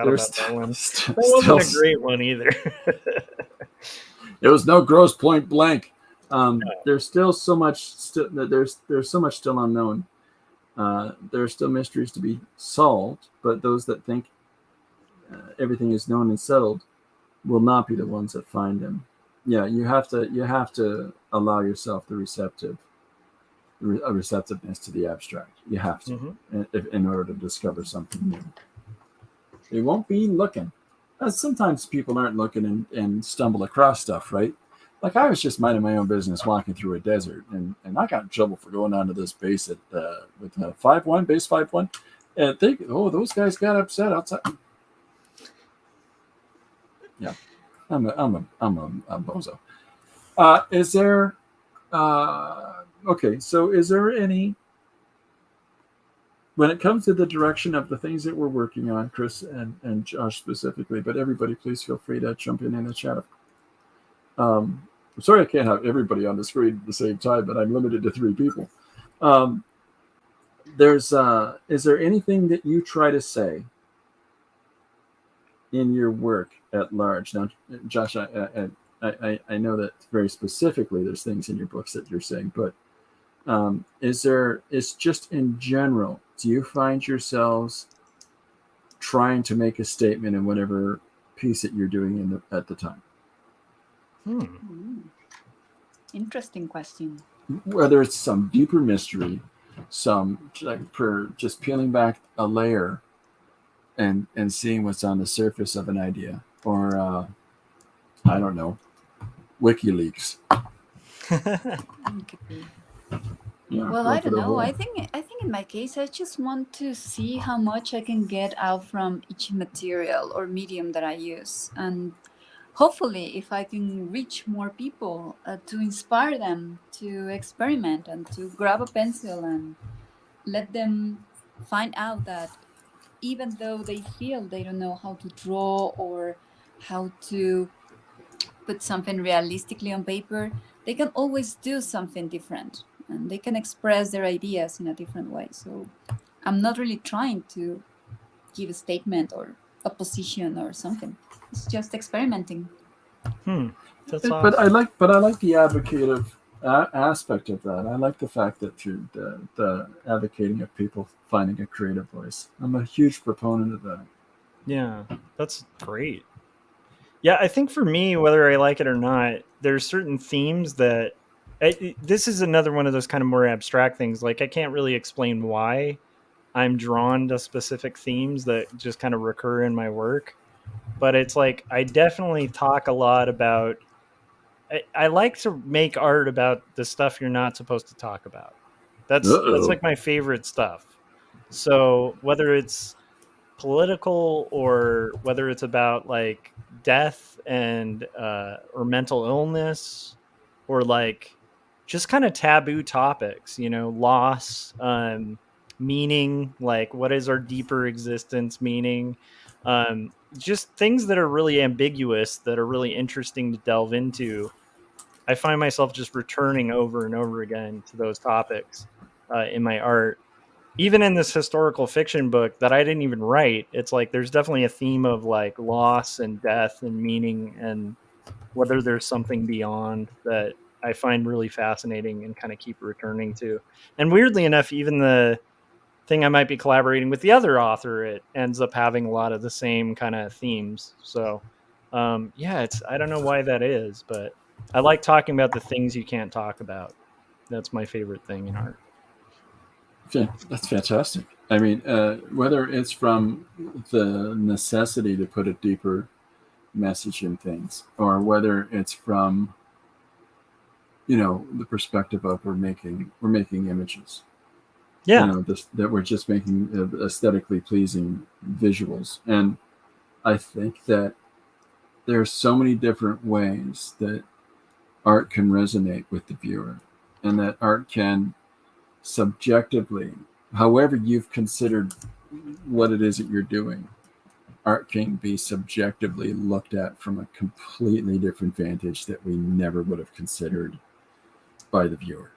about that one. That wasn't a great one either. It was no Grosse Point Blank. There's still so much. There's so much still unknown. There are still mysteries to be solved, but those that think everything is known and settled will not be the ones that find him. Yeah, you have to allow yourself a receptiveness to the abstract. You have to, in order to discover something new. They won't be looking. Sometimes people aren't looking and stumble across stuff, right? Like I was just minding my own business walking through a desert, and I got in trouble for going onto this base with 5-1, base 5-1. And think, oh, those guys got upset outside. Yeah, I'm a bozo. Is there okay? So is there any, when it comes to the direction of the things that we're working on, Chris and Josh specifically, but everybody, please feel free to jump in the chat. I'm sorry I can't have everybody on the screen at the same time, but I'm limited to 3 people. Is there anything that you try to say in your work at large? Now, Josh, I know that very specifically there's things in your books that you're saying, but it's just in general, do you find yourselves trying to make a statement in whatever piece that you're doing at the time? Interesting question. Whether it's some deeper mystery, some just peeling back a layer and seeing what's on the surface of an idea, or I don't know, WikiLeaks. Yeah, well, I don't know. I think in my case, I just want to see how much I can get out from each material or medium that I use, and hopefully, if I can reach more people, to inspire them to experiment and to grab a pencil and let them find out that even though they feel they don't know how to draw or how to put something realistically on paper, they can always do something different and they can express their ideas in a different way. So I'm not really trying to give a statement or a position or something. It's just experimenting. That's awesome. But I like the advocative aspect of that. I like the fact that you're the advocating of people finding a creative voice. I'm a huge proponent of that. Yeah, that's great. Yeah, I think for me, whether I like it or not, there's certain themes that this is another one of those kind of more abstract things. Like I can't really explain why I'm drawn to specific themes that just kind of recur in my work. But it's like I definitely talk a lot about, I like to make art about the stuff you're not supposed to talk about. That's like my favorite stuff. So whether it's political or whether it's about like death and or mental illness or like just kind of taboo topics, loss, meaning, like what is our deeper existence meaning, just things that are really ambiguous that are really interesting to delve into. I find myself just returning over and over again to those topics in my art. Even in this historical fiction book that I didn't even write, it's like there's definitely a theme of like loss and death and meaning and whether there's something beyond that I find really fascinating and kind of keep returning to. And weirdly enough, even the thing I might be collaborating with the other author, it ends up having a lot of the same kind of themes. So yeah, I don't know why that is, but I like talking about the things you can't talk about. That's my favorite thing in art. Yeah, that's fantastic. I mean, whether it's from the necessity to put a deeper message in things, or whether it's from the perspective of we're making images. Yeah, that we're just making aesthetically pleasing visuals, and I think that there's so many different ways that art can resonate with the viewer, and that art can subjectively, however you've considered what it is that you're doing, art can be subjectively looked at from a completely different vantage that we never would have considered by the viewer.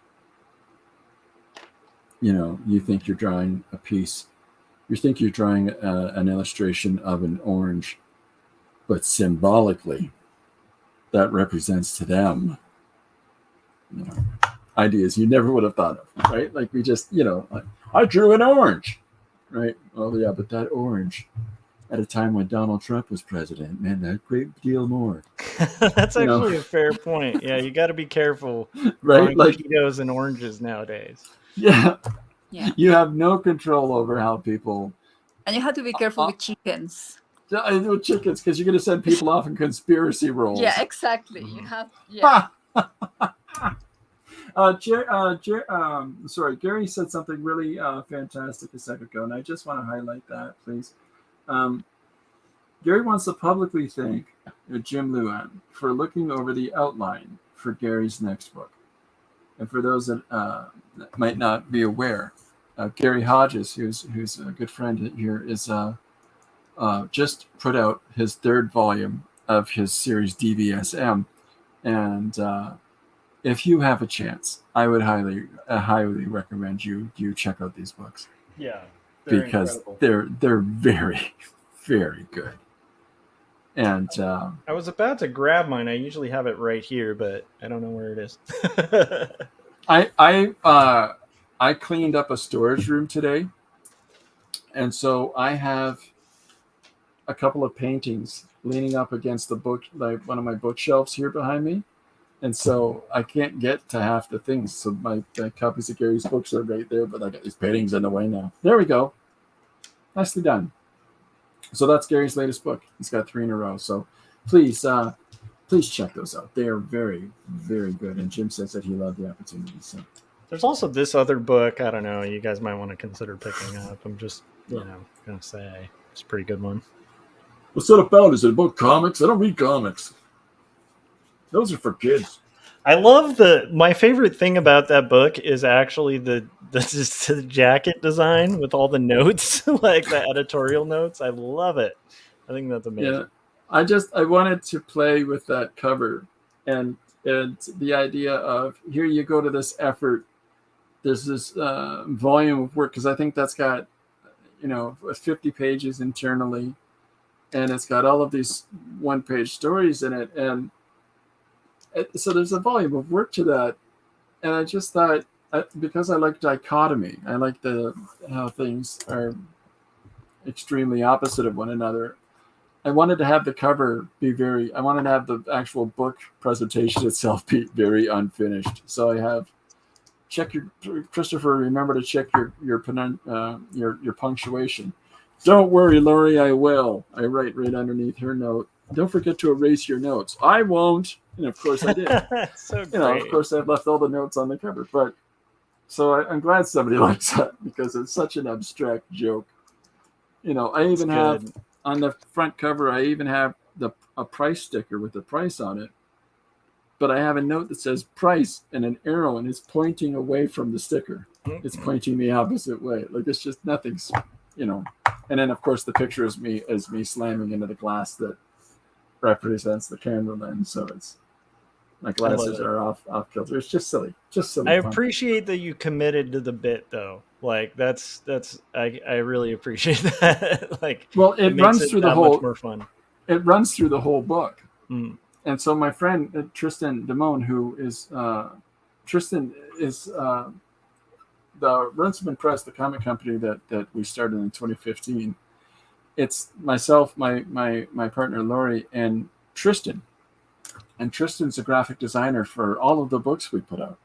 You think you're drawing a piece, you think you're drawing an illustration of an orange, but symbolically that represents to them ideas you never would have thought of, right? Like we just, like, I drew an orange, right? Oh yeah, but that orange at a time when Donald Trump was president meant a great deal more. That's You know, actually a fair point. Yeah, you got to be careful right? growing Like, Cheetos and oranges nowadays. yeah, Yeah. you have no control over how people And you have to be careful with chickens. with chickens because you're going to send people off in conspiracy roles. Yeah, exactly. You have, yeah. Sorry, Gary said something really fantastic a second ago, and I just want to highlight that, please. Gary wants to publicly thank Jim Luan for looking over the outline for Gary's next book. And for those that might not be aware, Gary Hodges, who's a good friend here, is just put out his third volume of his series DVSM, and if you have a chance, I would highly recommend you check out these books. Yeah, because they're very, very good. And I was about to grab mine. I usually have it right here, but I don't know where it is. I cleaned up a storage room today, and so I have a couple of paintings leaning up against the book, like one of my bookshelves here behind me, and so I can't get to half the things. So my copies of Gary's books are right there, but I got these paintings in the way now. There we go. Nicely done. So that's Gary's latest book. He's got 3 in a row. So please check those out. They are very, very good. And Jim says that he loved the opportunity. So there's also this other book. I don't know. You guys might want to consider picking up. I'm just, gonna say it's a pretty good one. What's that about? Is it about comics? I don't read comics. Those are for kids. I love my favorite thing about that book is actually the jacket design with all the notes, like the editorial notes. I love it. I think that's amazing. Yeah, I wanted to play with that cover and the idea of here you go to this effort. There's this volume of work because I think that's got 50 pages internally, and it's got all of these one-page stories in it, and so there's a volume of work to that. And I just thought, because I like dichotomy, I like how things are extremely opposite of one another. I wanted to have the cover I wanted to have the actual book presentation itself be very unfinished. So I have Christopher, remember to check your punctuation. Don't worry, Lori, I will. I write right underneath her note. Don't forget to erase your notes. I won't. And of course I did. So great. Of course I've left all the notes on the cover. But so I'm glad somebody likes that because it's such an abstract joke. I even have on the front cover, I even have a price sticker with the price on it. But I have a note that says price and an arrow, and it's pointing away from the sticker. It's pointing the opposite way. Like it's just nothing's, And then of course the picture is me slamming into the glass that represents the camera lens. So it's my glasses are off kilter. It's just silly. I appreciate that you committed to the bit though. Like that's I really appreciate that. Like, well, it runs through the whole. Much more fun. It runs through the whole book. And so my friend Tristan Damone, who is the Runciman Press, the comic company that we started in 2015. It's myself, my partner Lori, and Tristan. And Tristan's a graphic designer for all of the books we put out.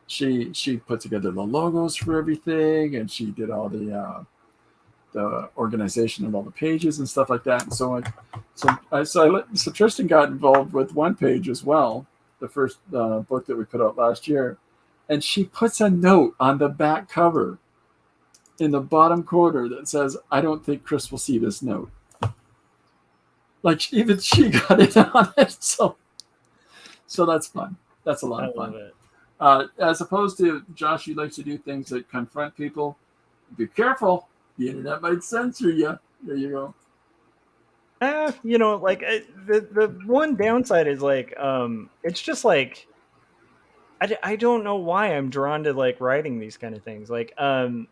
She put together the logos for everything, and she did all the organization of all the pages and stuff like that. And so Tristan got involved with one page as well, the first book that we put out last year, and she puts a note on the back cover in the bottom corner that says, "I don't think Chris will see this note." Like even she got it on it, so that's fun. That's a lot of fun. As opposed to Josh, you like to do things that confront people. Be careful. The internet might censor you. There you go. The one downside is it's just like I don't know why I'm drawn to like writing these kind of things. I've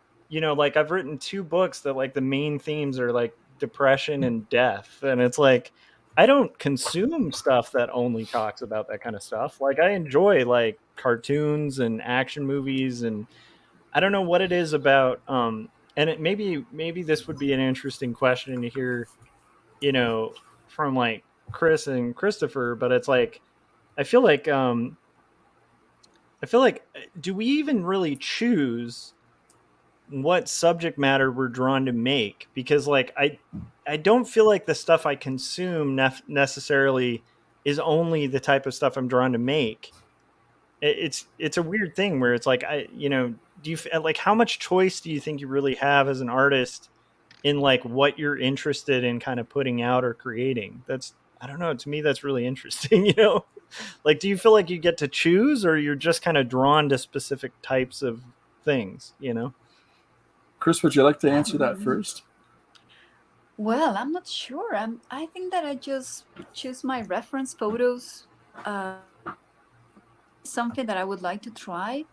written 2 books that like the main themes are like depression and death, and it's like I don't consume stuff that only talks about that kind of stuff. Like I enjoy like cartoons and action movies, and I don't know what it is about and maybe this would be an interesting question to hear, from like Chris and Christopher, but it's like I feel like do we even really choose what subject matter we're drawn to make? Because like I don't feel like the stuff I consume necessarily is only the type of stuff I'm drawn to make. It's a weird thing where it's like do you like how much choice do you think you really have as an artist in like what you're interested in kind of putting out or creating? That's, I don't know, to me that's really interesting. Like, do you feel like you get to choose, or you're just kind of drawn to specific types of things? Chris, would you like to answer that first? Well, I'm not sure. I think that I just choose my reference photos. Something that I would like to try,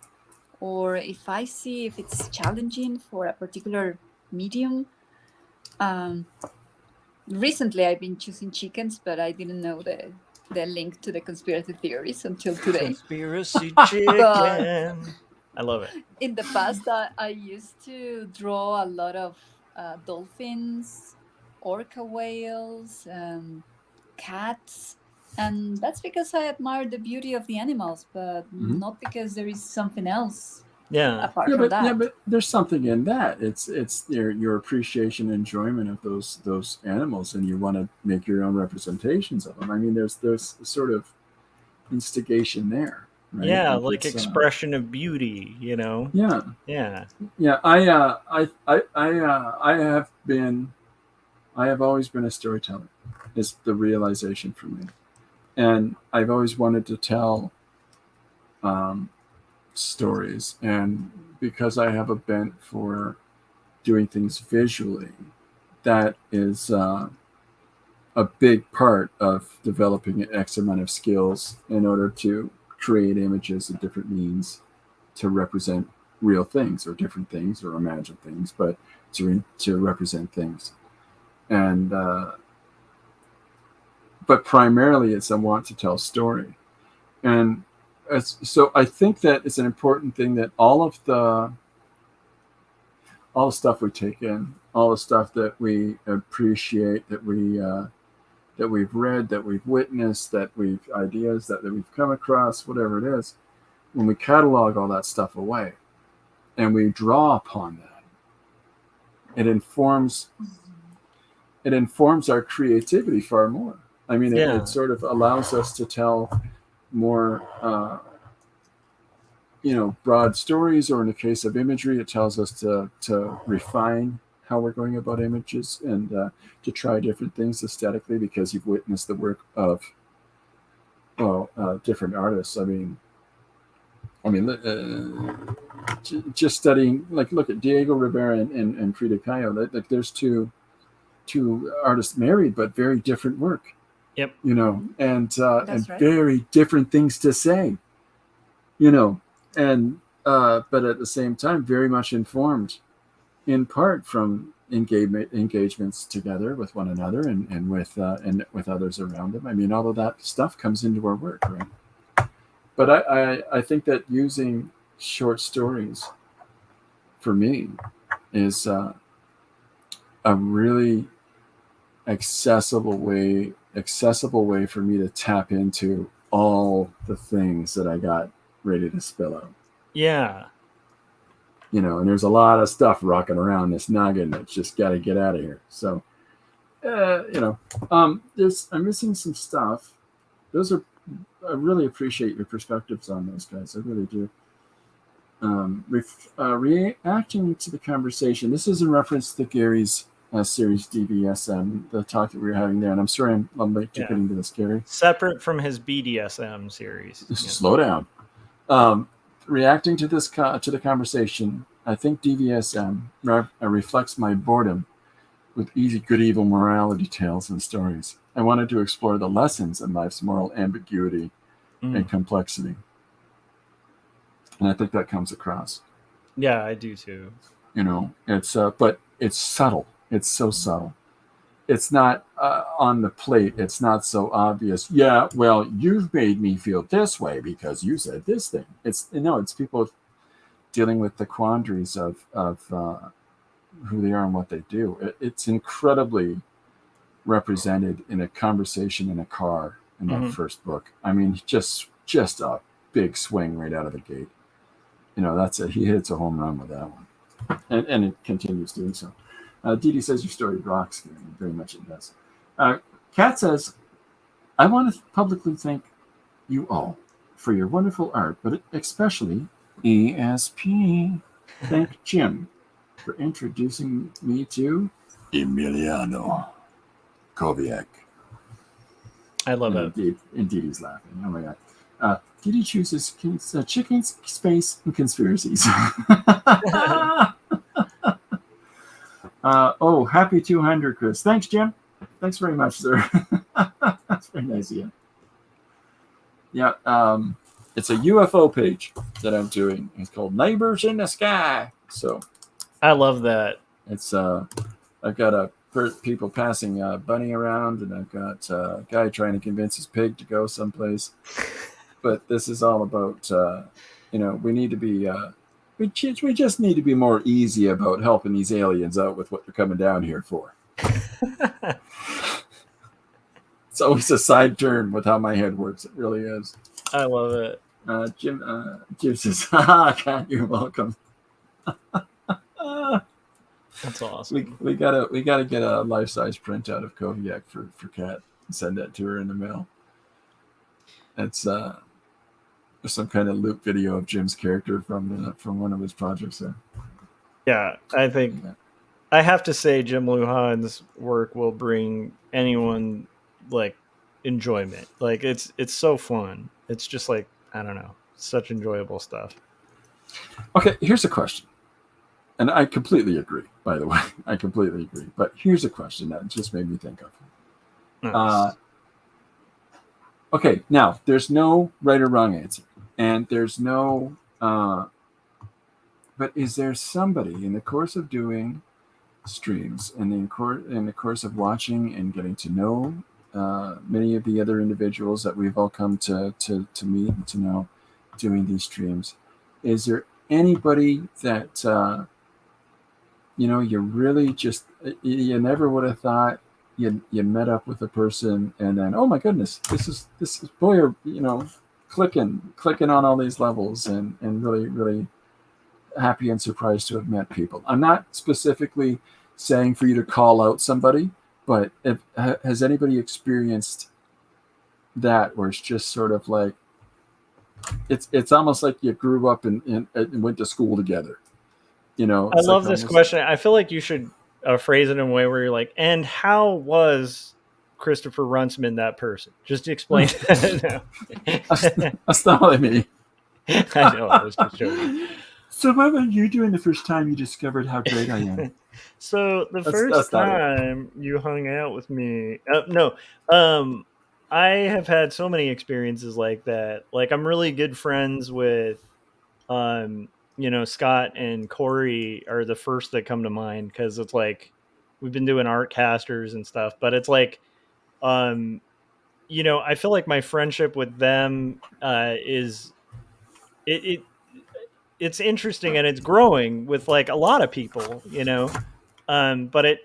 or if I see if it's challenging for a particular medium. Recently, I've been choosing chickens, but I didn't know the link to the conspiracy theories until today. Conspiracy chicken. I love it. In the past, I used to draw a lot of dolphins, orca whales, cats, and that's because I admire the beauty of the animals, but not because there is something else. Apart from that. Yeah, but there's something in that. It's your appreciation and enjoyment of those animals, and you want to make your own representations of them. I mean, there's sort of instigation there, right? Yeah, like expression of beauty, Yeah. Yeah. I have always been a storyteller. Is the realization for me, and I've always wanted to tell stories, and because I have a bent for doing things visually, that is a big part of developing an X amount of skills in order to create images of different means to represent real things or different things or imagine things, but to represent things. And but primarily it's I want to tell story. And so I think that it's an important thing that all the stuff we take in, all the stuff that we appreciate, that we've read, that we've witnessed, that we've ideas that we've come across, whatever it is, when we catalog all that stuff away and we draw upon that, it informs our creativity far more. I mean, it sort of allows us to tell more broad stories, or in the case of imagery, it tells us to refine how we're going about images and to try different things aesthetically, because you've witnessed the work of different artists. I mean, just studying, like, look at Diego Rivera and Frida Kahlo. Like, there's two artists married, but very different work. Yep. And right. Very different things to say. And but at the same time, very much informed, in part from engagements together with one another and with others around them. I mean, all of that stuff comes into our work, right? But I think that using short stories for me is a really accessible way for me to tap into all the things that I got ready to spill out. Yeah. And there's a lot of stuff rocking around this noggin that's just got to get out of here. So, I'm missing some stuff. I really appreciate your perspectives on those, guys. I really do. Reacting to the conversation. This is in reference to Gary's series DVSM, the talk that we were having there. And I'm sorry I'm late to getting to this, Gary. Separate from his BDSM series. Slow down. Reacting to the conversation, I think DVSM reflects my boredom with easy good evil morality tales and stories. I wanted to explore the lessons in life's moral ambiguity and complexity. And I think that comes across. Yeah, I do too. It's but it's subtle. It's so subtle. It's not on the plate. It's not so obvious. Yeah, well, you've made me feel this way because you said this thing. It's people dealing with the quandaries of who they are and what they do. It's incredibly represented in a conversation in a car in that first book. I mean, just a big swing right out of the gate. He hits a home run with that one, and it continues doing so. Dee Dee says your story rocks. Very much it does. Kat says, I want to publicly thank you all for your wonderful art, but especially ESP. Thank Jim for introducing me to Emiliano Koviak. I love it. Indeed, he's laughing. Oh my god. Did he choose chickens, space, and conspiracies? Happy 200, Chris. Thanks, Jim. Thanks very much, sir. That's very nice of you. Yeah, it's a UFO page that I'm doing. It's called Neighbors in the Sky. So I love that. It's I've got people passing a bunny around, and I've got a guy trying to convince his pig to go someplace. But this is all about we need to be we just need to be more easy about helping these aliens out with what they're coming down here for. It's always a side turn with how my head works. It really is. I love it. Jim says, "God, you're welcome." That's awesome. We gotta get a life-size printout of Koviak for Kat and send that to her in the mail. It's some kind of loop video of Jim's character from one of his projects there. Yeah, I think I have to say Jim Lujan's work will bring anyone like enjoyment. Like it's so fun. It's just like, I don't know, such enjoyable stuff. Okay, here's a question. And I completely agree, by the way. I completely agree. But here's a question that just made me think of. Nice. Okay, now there's no right or wrong answer. And there's no but is there somebody in the course of doing streams and in the course of watching and getting to know many of the other individuals that we've all come to meet and to know doing these streams, is there anybody that you really just you never would have thought you met up with a person and then, oh my goodness, this is boy, clicking on all these levels and really, really happy and surprised to have met people. I'm not specifically saying for you to call out somebody, but has anybody experienced that where it's just sort of like it's almost like you grew up and went to school together? I love this question. I feel like you should phrase it in a way where you're like, and how was Christopher Runciman that person? Just explain that. That's not what I mean. I know, I was just joking. So what were you doing the first time you discovered how great I am? So first time you hung out with me, I have had so many experiences like that. Like, I'm really good friends with, Scott and Corey are the first that come to mind, because it's like we've been doing art casters and stuff, but it's like, I feel like my friendship with them is it's interesting and it's growing with like a lot of people, but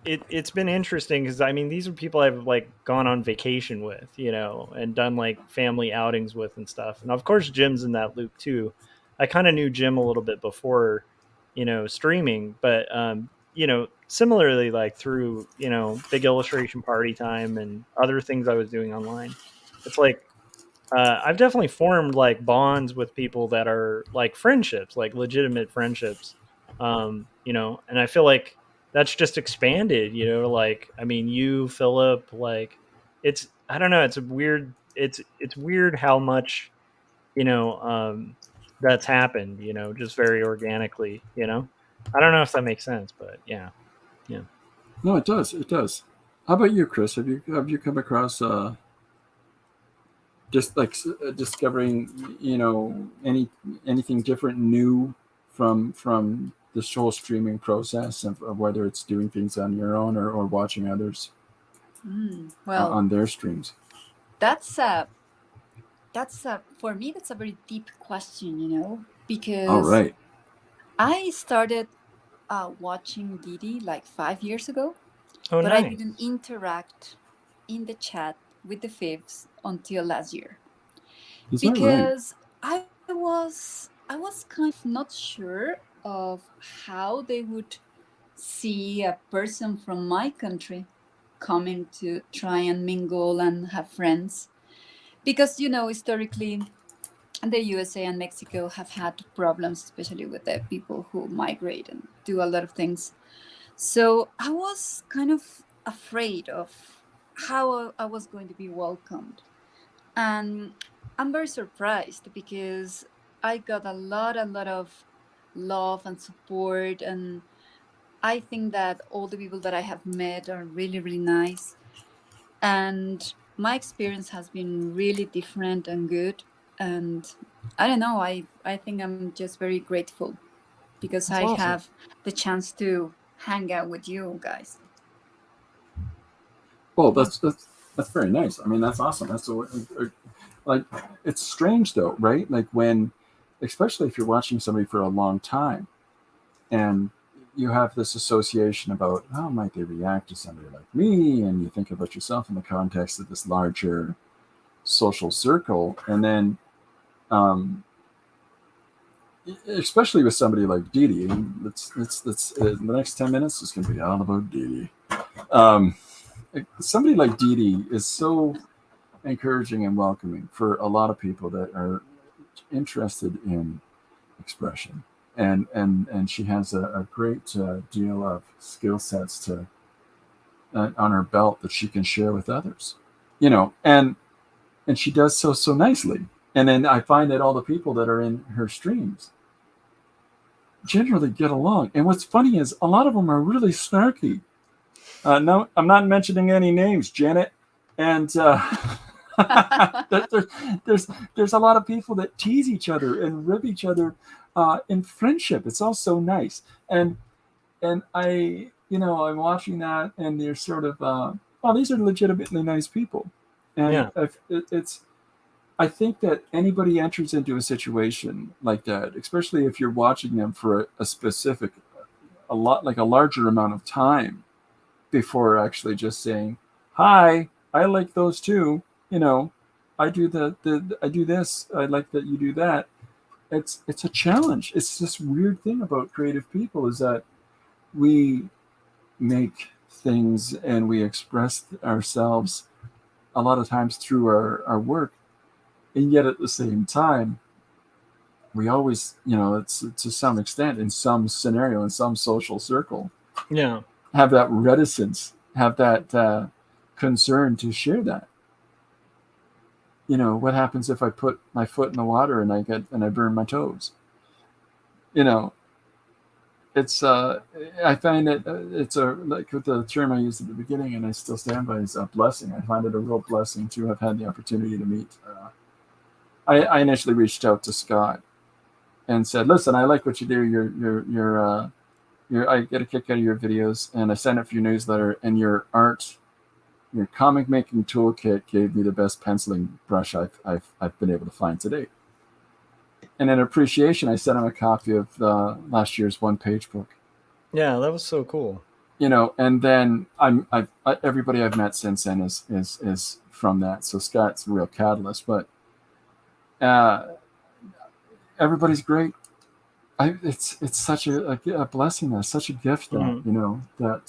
it's been interesting because I mean, these are people I've like gone on vacation with, and done like family outings with and stuff. And of course, Jim's in that loop too. I kind of knew Jim a little bit before, streaming, but similarly, like through, Big Illustration Party Time and other things I was doing online. It's like, I've definitely formed like bonds with people that are like friendships, like legitimate friendships, and I feel like that's just expanded, like, I mean, you, Philip, like, I don't know, it's weird how much, that's happened, just very organically, I don't know if that makes sense, but yeah. No, it does. How about you, Chris? Have you come across just like discovering, anything different, new from this whole streaming process of whether it's doing things on your own or watching others on their streams? That's for me, that's a very deep question, because all right. I started watching Didi like 5 years ago, Oh, but I nice. didn't interact in the chat with the fifths until last year Is that right? because I was kind of not sure of how they would see a person from my country coming to try and mingle and have friends, because historically the USA and Mexico have had problems, especially with the people who migrate and do a lot of things. So I was kind of afraid of how I was going to be welcomed. And I'm very surprised because I got a lot of love and support. And I think that all the people that I have met are really, really nice. And my experience has been really different and good. And I don't know, I think I'm just very grateful because That's I awesome. have the chance to hang out with you guys. Well, Yeah. that's very nice. I mean, that's awesome. That's like it's strange though, right? Like when, especially if you're watching somebody for a long time, and you have this association about how might they react to somebody like me, and you think about yourself in the context of this larger social circle, and then especially with somebody like Didi, the next 10 minutes is going to be all about Didi. Um, Somebody like Didi is so encouraging and welcoming for a lot of people that are interested in expression, and she has a great deal of skill sets to on her belt that she can share with others, and she does so nicely. And then I find that all the people that are in her streams generally get along. And what's funny is a lot of them are really snarky. No, I'm not mentioning any names, Janet. And there, there, there's a lot of people that tease each other and rib each other in friendship. It's all so nice. And I'm watching that, and they're sort of, oh, these are legitimately nice people. And Yeah. it's I think that anybody enters into a situation like that, especially if you're watching them for a specific, a lot like a larger amount of time before actually just saying, "Hi, I like those too." You know, I do I do this. I like that you do that. It's a challenge. It's this weird thing about creative people is that we make things and we express ourselves a lot of times through our work, and yet at the same time we always, it's to some extent, in some scenario, in some social circle, Yeah. have that reticence, have that concern to share that. What happens if I put my foot in the water and I burn my toes? You know, it's I find it it's a like with the term I used at the beginning, and I still stand by, is a blessing. I find it a real blessing to have had the opportunity to meet. I initially reached out to Scott and said, "Listen, I like what you do. I get a kick out of your videos, and I sign up for your newsletter, and your art, your comic making toolkit gave me the best penciling brush I've been able to find to date." And in appreciation, I sent him a copy of last year's one page book. Yeah, that was so cool. And then everybody I've met since then is from that. So Scott's a real catalyst, but uh, everybody's great. It's such a blessing, that such a gift that Hmm. that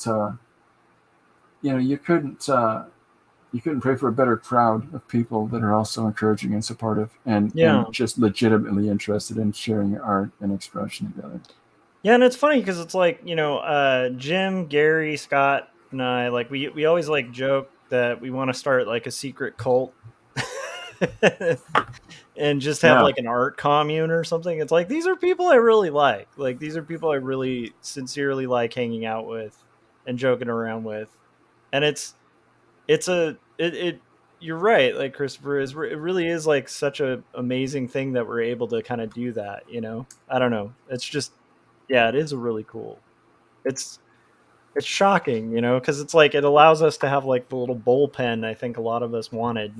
you couldn't pray for a better crowd of people that are also encouraging and supportive, and Yeah. just legitimately interested in sharing art and expression together. Yeah, and it's funny because it's like, Jim, Gary, Scott, and I, like, we always like joke that we want to start like a secret cult and just have Yeah. like an art commune or something. It's like, these are people I really like. Like, these are people I really sincerely like hanging out with and joking around with. And it's a it you're right, like, Christopher, it really is like such a amazing thing that we're able to kind of do that. I don't know, it's just, yeah, it is a really cool, it's it's shocking, because it's like it allows us to have like the little bullpen I think a lot of us wanted,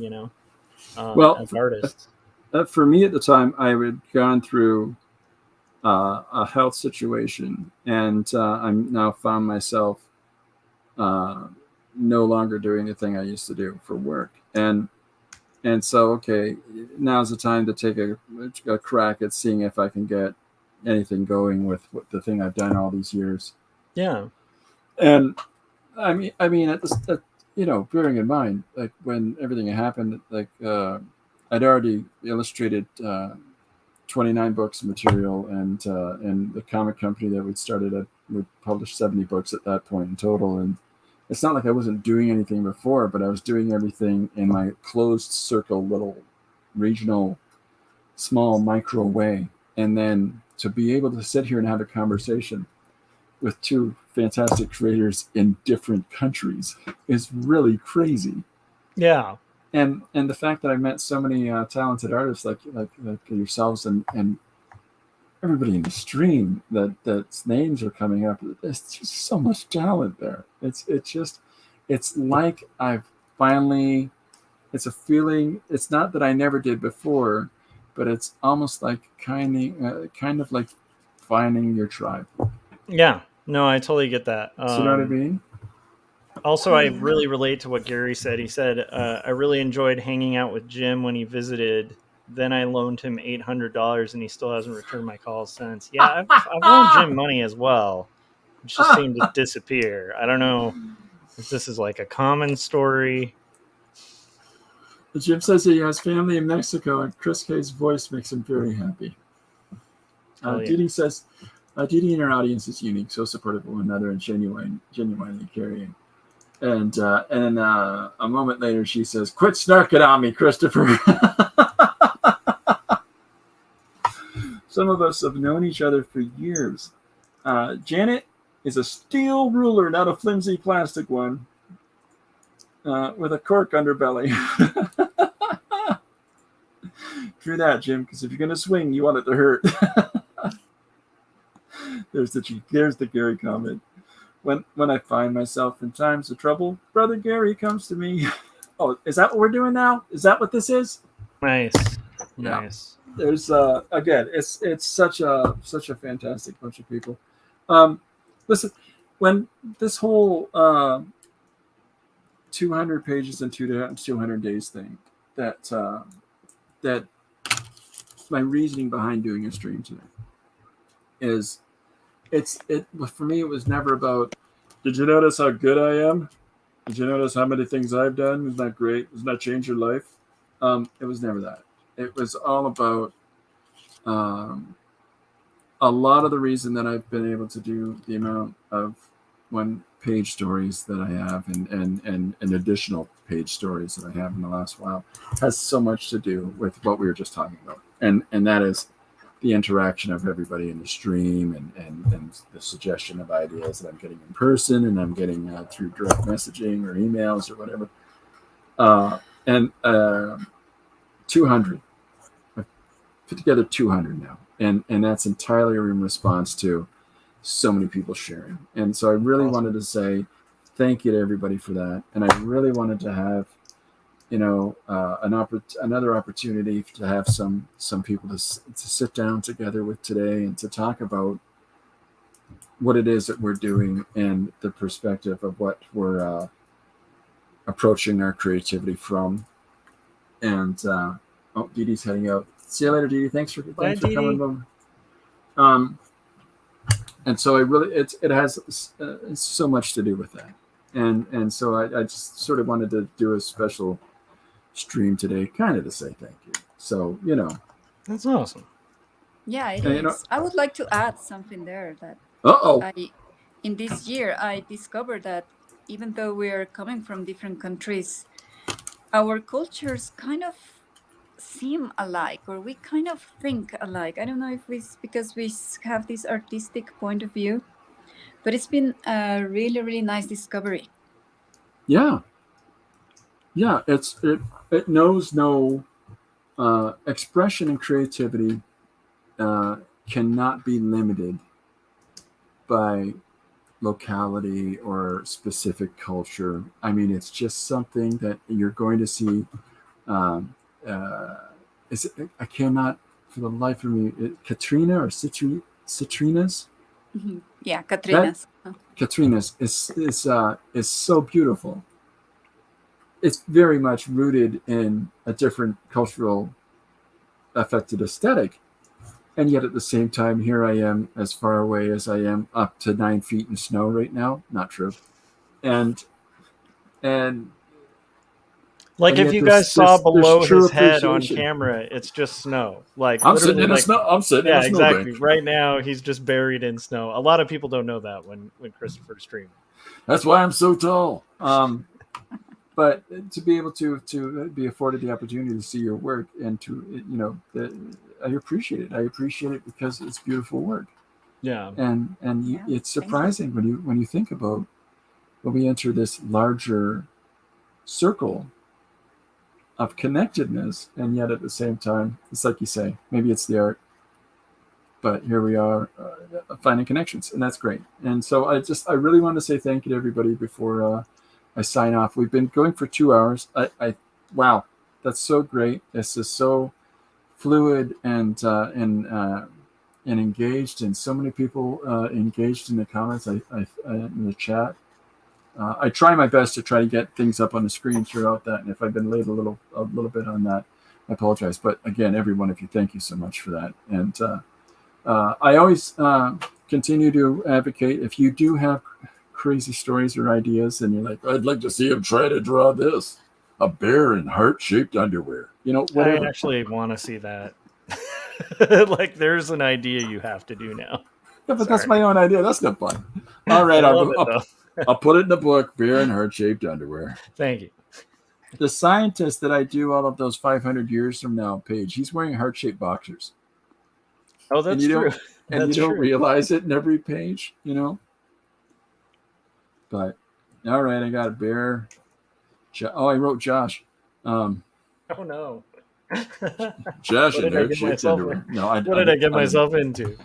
Well, as artists. for me at the time, I had gone through a health situation, and I'm now found myself no longer doing the thing I used to do for work, and so okay, now's the time to take a crack at seeing if I can get anything going with the thing I've done all these years. Yeah. And I mean, bearing in mind, like when everything happened, like I'd already illustrated 29 books of material, and the comic company that we'd started at would publish 70 books at that point in total. And it's not like I wasn't doing anything before, but I was doing everything in my closed circle, little regional, small micro way. And then to be able to sit here and have a conversation with two fantastic creators in different countries is really crazy. Yeah. And the fact that I met so many talented artists like yourselves, and everybody in the stream that's names are coming up. There's just so much talent there. It's like I've finally. It's a feeling. It's not that I never did before, but it's almost like kind of like finding your tribe. Yeah. No, I totally get that. So you know what I mean? Also, I really relate to what Gary said. He said, I really enjoyed hanging out with Jim when he visited. Then I loaned him $800 and he still hasn't returned my calls since. Yeah, I've loaned Jim money as well. It just seemed to disappear. I don't know if this is like a common story. Jim says he has family in Mexico, and Chris K's voice makes him very happy. Yeah. Didi says, Didi in our audience is unique, so supportive of one another, and genuinely caring. And then a moment later, she says, "Quit snarking on me, Christopher." Some of us have known each other for years. Janet is a steel ruler, not a flimsy plastic one, with a cork underbelly. True that, Jim, because if you're going to swing, you want it to hurt. There's the Gary comment. When I find myself in times of trouble, Brother Gary comes to me. Oh, is that what we're doing now? Is that what this is? Nice. Yeah. Nice. There's again, it's such a fantastic bunch of people. Listen, when this whole 200 pages and 200 days thing, that my reasoning behind doing a stream today is for me, it was never about, did you notice how good I am? Did you notice how many things I've done? Isn't that great? Doesn't that change your life? It was never that. It was all about a lot of the reason that I've been able to do the amount of one-page stories that I have, and additional page stories that I have in the last while, has so much to do with what we were just talking about, and that is the interaction of everybody in the stream, and the suggestion of ideas that I'm getting in person, and I'm getting through direct messaging or emails or whatever. And 200. I've put together 200 now, and that's entirely in response to so many people sharing. And so I really wanted to say thank you to everybody for that, and I really wanted to have another opportunity to have some people to sit down together with today and to talk about what it is that we're doing and the perspective of what we're approaching our creativity from. And Didi's heading out. See you later, Didi. Thanks for coming. And so it has so much to do with that, and so I just sort of wanted to do a special stream today, kind of to say thank you. So that's awesome. Yeah, it is. I would like to add something there that in this year I discovered that even though we are coming from different countries, our cultures kind of seem alike, or we kind of think alike. I don't know if it's because we have this artistic point of view, but it's been a really, really nice discovery. Yeah, it knows no expression, and creativity cannot be limited by locality or specific culture. I mean, it's just something that you're going to see. I cannot, for the life of me, Katrina or Citri, Citrinas. Yeah, Katrina's. Katrina's is so beautiful. It's very much rooted in a different cultural affected aesthetic, and yet at the same time, here I am, as far away as I am, up to 9 feet in snow right now. Not true, and and Like and if yet you guys saw there's below true his head on appreciation. camera, it's just snow. Like I'm sitting literally, in a like snow. I'm sitting in yeah, a exactly. snowbank. Right now, he's just buried in snow. A lot of people don't know that when Christopher's streaming. That's why I'm so tall. But to be able to be afforded the opportunity to see your work and to I appreciate it. I appreciate it because it's beautiful work. Yeah, And Yeah, it's thank you. surprising when you think about when we enter this larger circle of connectedness, and yet at the same time, it's like you say, maybe it's the art, but here we are finding connections, and that's great. And so I really want to say thank you to everybody before I sign off. We've been going for 2 hours. Wow, that's so great. This is so fluid and engaged, and so many people engaged in the comments. In the chat. I try my best to try to get things up on the screen throughout that, and if I've been late a little bit on that, I apologize. But again, every one of you, thank you so much for that. And I always continue to advocate, if you do have crazy stories or ideas and you're like, I'd like to see him try to draw this, a bear in heart-shaped underwear, whatever. I actually want to see that. Like, there's an idea you have to do now. Yeah, but that's my own idea. That's not fun. All right, I love it, though. I'll put it in the book, bear in heart-shaped underwear. Thank you. The scientist that I do all of those 500 years from now page, he's wearing heart-shaped boxers. Oh, that's true. And you don't realize it in every page, But all right, I got a bear. I wrote Josh. Oh no. Josh in heart-shaped underwear. No, what did I get myself into?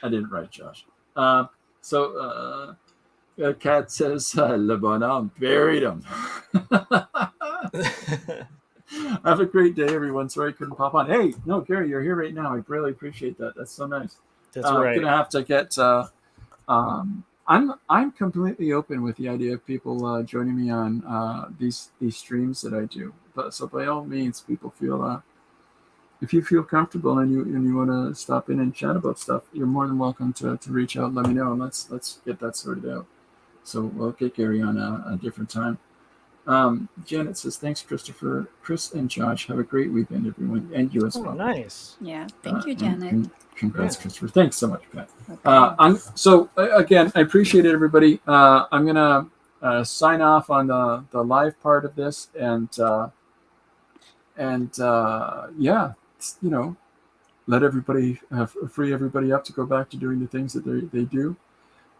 I didn't write Josh. Kat says, Le Bonhomme buried him. Have a great day, everyone. Sorry I couldn't pop on. Hey, no, Gary, you're here right now. I really appreciate that. That's so nice. That's right. I'm gonna have to get. I'm completely open with the idea of people joining me on these streams that I do. But so by all means, people feel if you feel comfortable and you want to stop in and chat about stuff, you're more than welcome to reach out and let me know, and let's get that sorted out. So we'll get Gary on a different time. Janet says, thanks, Christopher. Chris and Josh, have a great weekend, everyone, and you as well. Nice. Yeah, thank you, Janet. Congrats, Christopher. Thanks so much, Pat. Okay. Again, I appreciate it, everybody. I'm gonna sign off on the live part of this, and let everybody free everybody up to go back to doing the things that they do.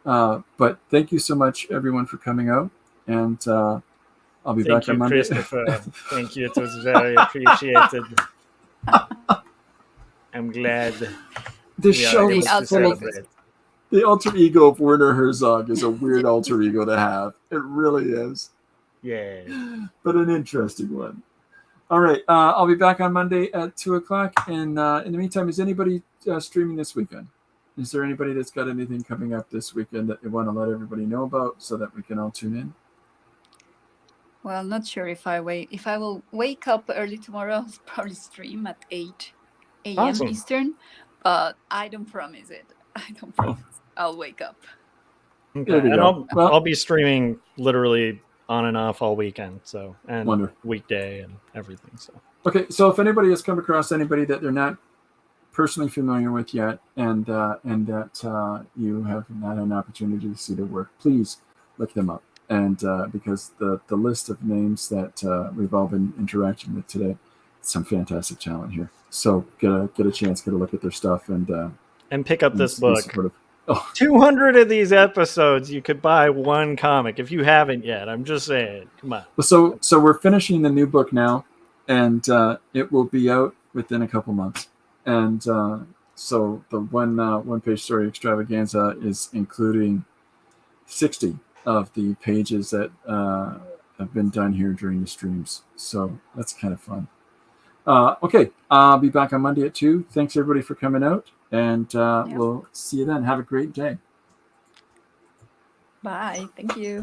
But thank you so much, everyone, for coming out, and I'll be back on Monday. Thank you, Christopher. Thank you. It was very appreciated. I'm glad. This show is full of the alter ego of Werner Herzog is a weird alter ego to have. It really is. Yeah. But an interesting one. All right. I'll be back on Monday at 2:00. And in the meantime, is anybody streaming this weekend? Is there anybody that's got anything coming up this weekend that they want to let everybody know about so that we can all tune in? Well, not sure if I will wake up early tomorrow. I'll probably stream at 8 a.m. Awesome. Eastern, but I don't promise it. I don't promise. I'll wake up. Okay. And I'll be streaming literally on and off all weekend, and weekday and everything. So okay, so if anybody has come across anybody that they're not personally familiar with yet, and that you have not had an opportunity to see their work, please look them up. And because the list of names that we've all been interacting with today, some fantastic talent here. So get a chance, get a look at their stuff, and pick up this book. 200 of these episodes, you could buy one comic if you haven't yet. I'm just saying, come on. Well, so we're finishing the new book now, and it will be out within a couple months. And so the one page story extravaganza is including 60 of the pages that have been done here during the streams. So that's kind of fun. Okay, I'll be back on Monday at 2. Thanks everybody for coming out, and we'll see you then. Have a great day. Bye. Thank you.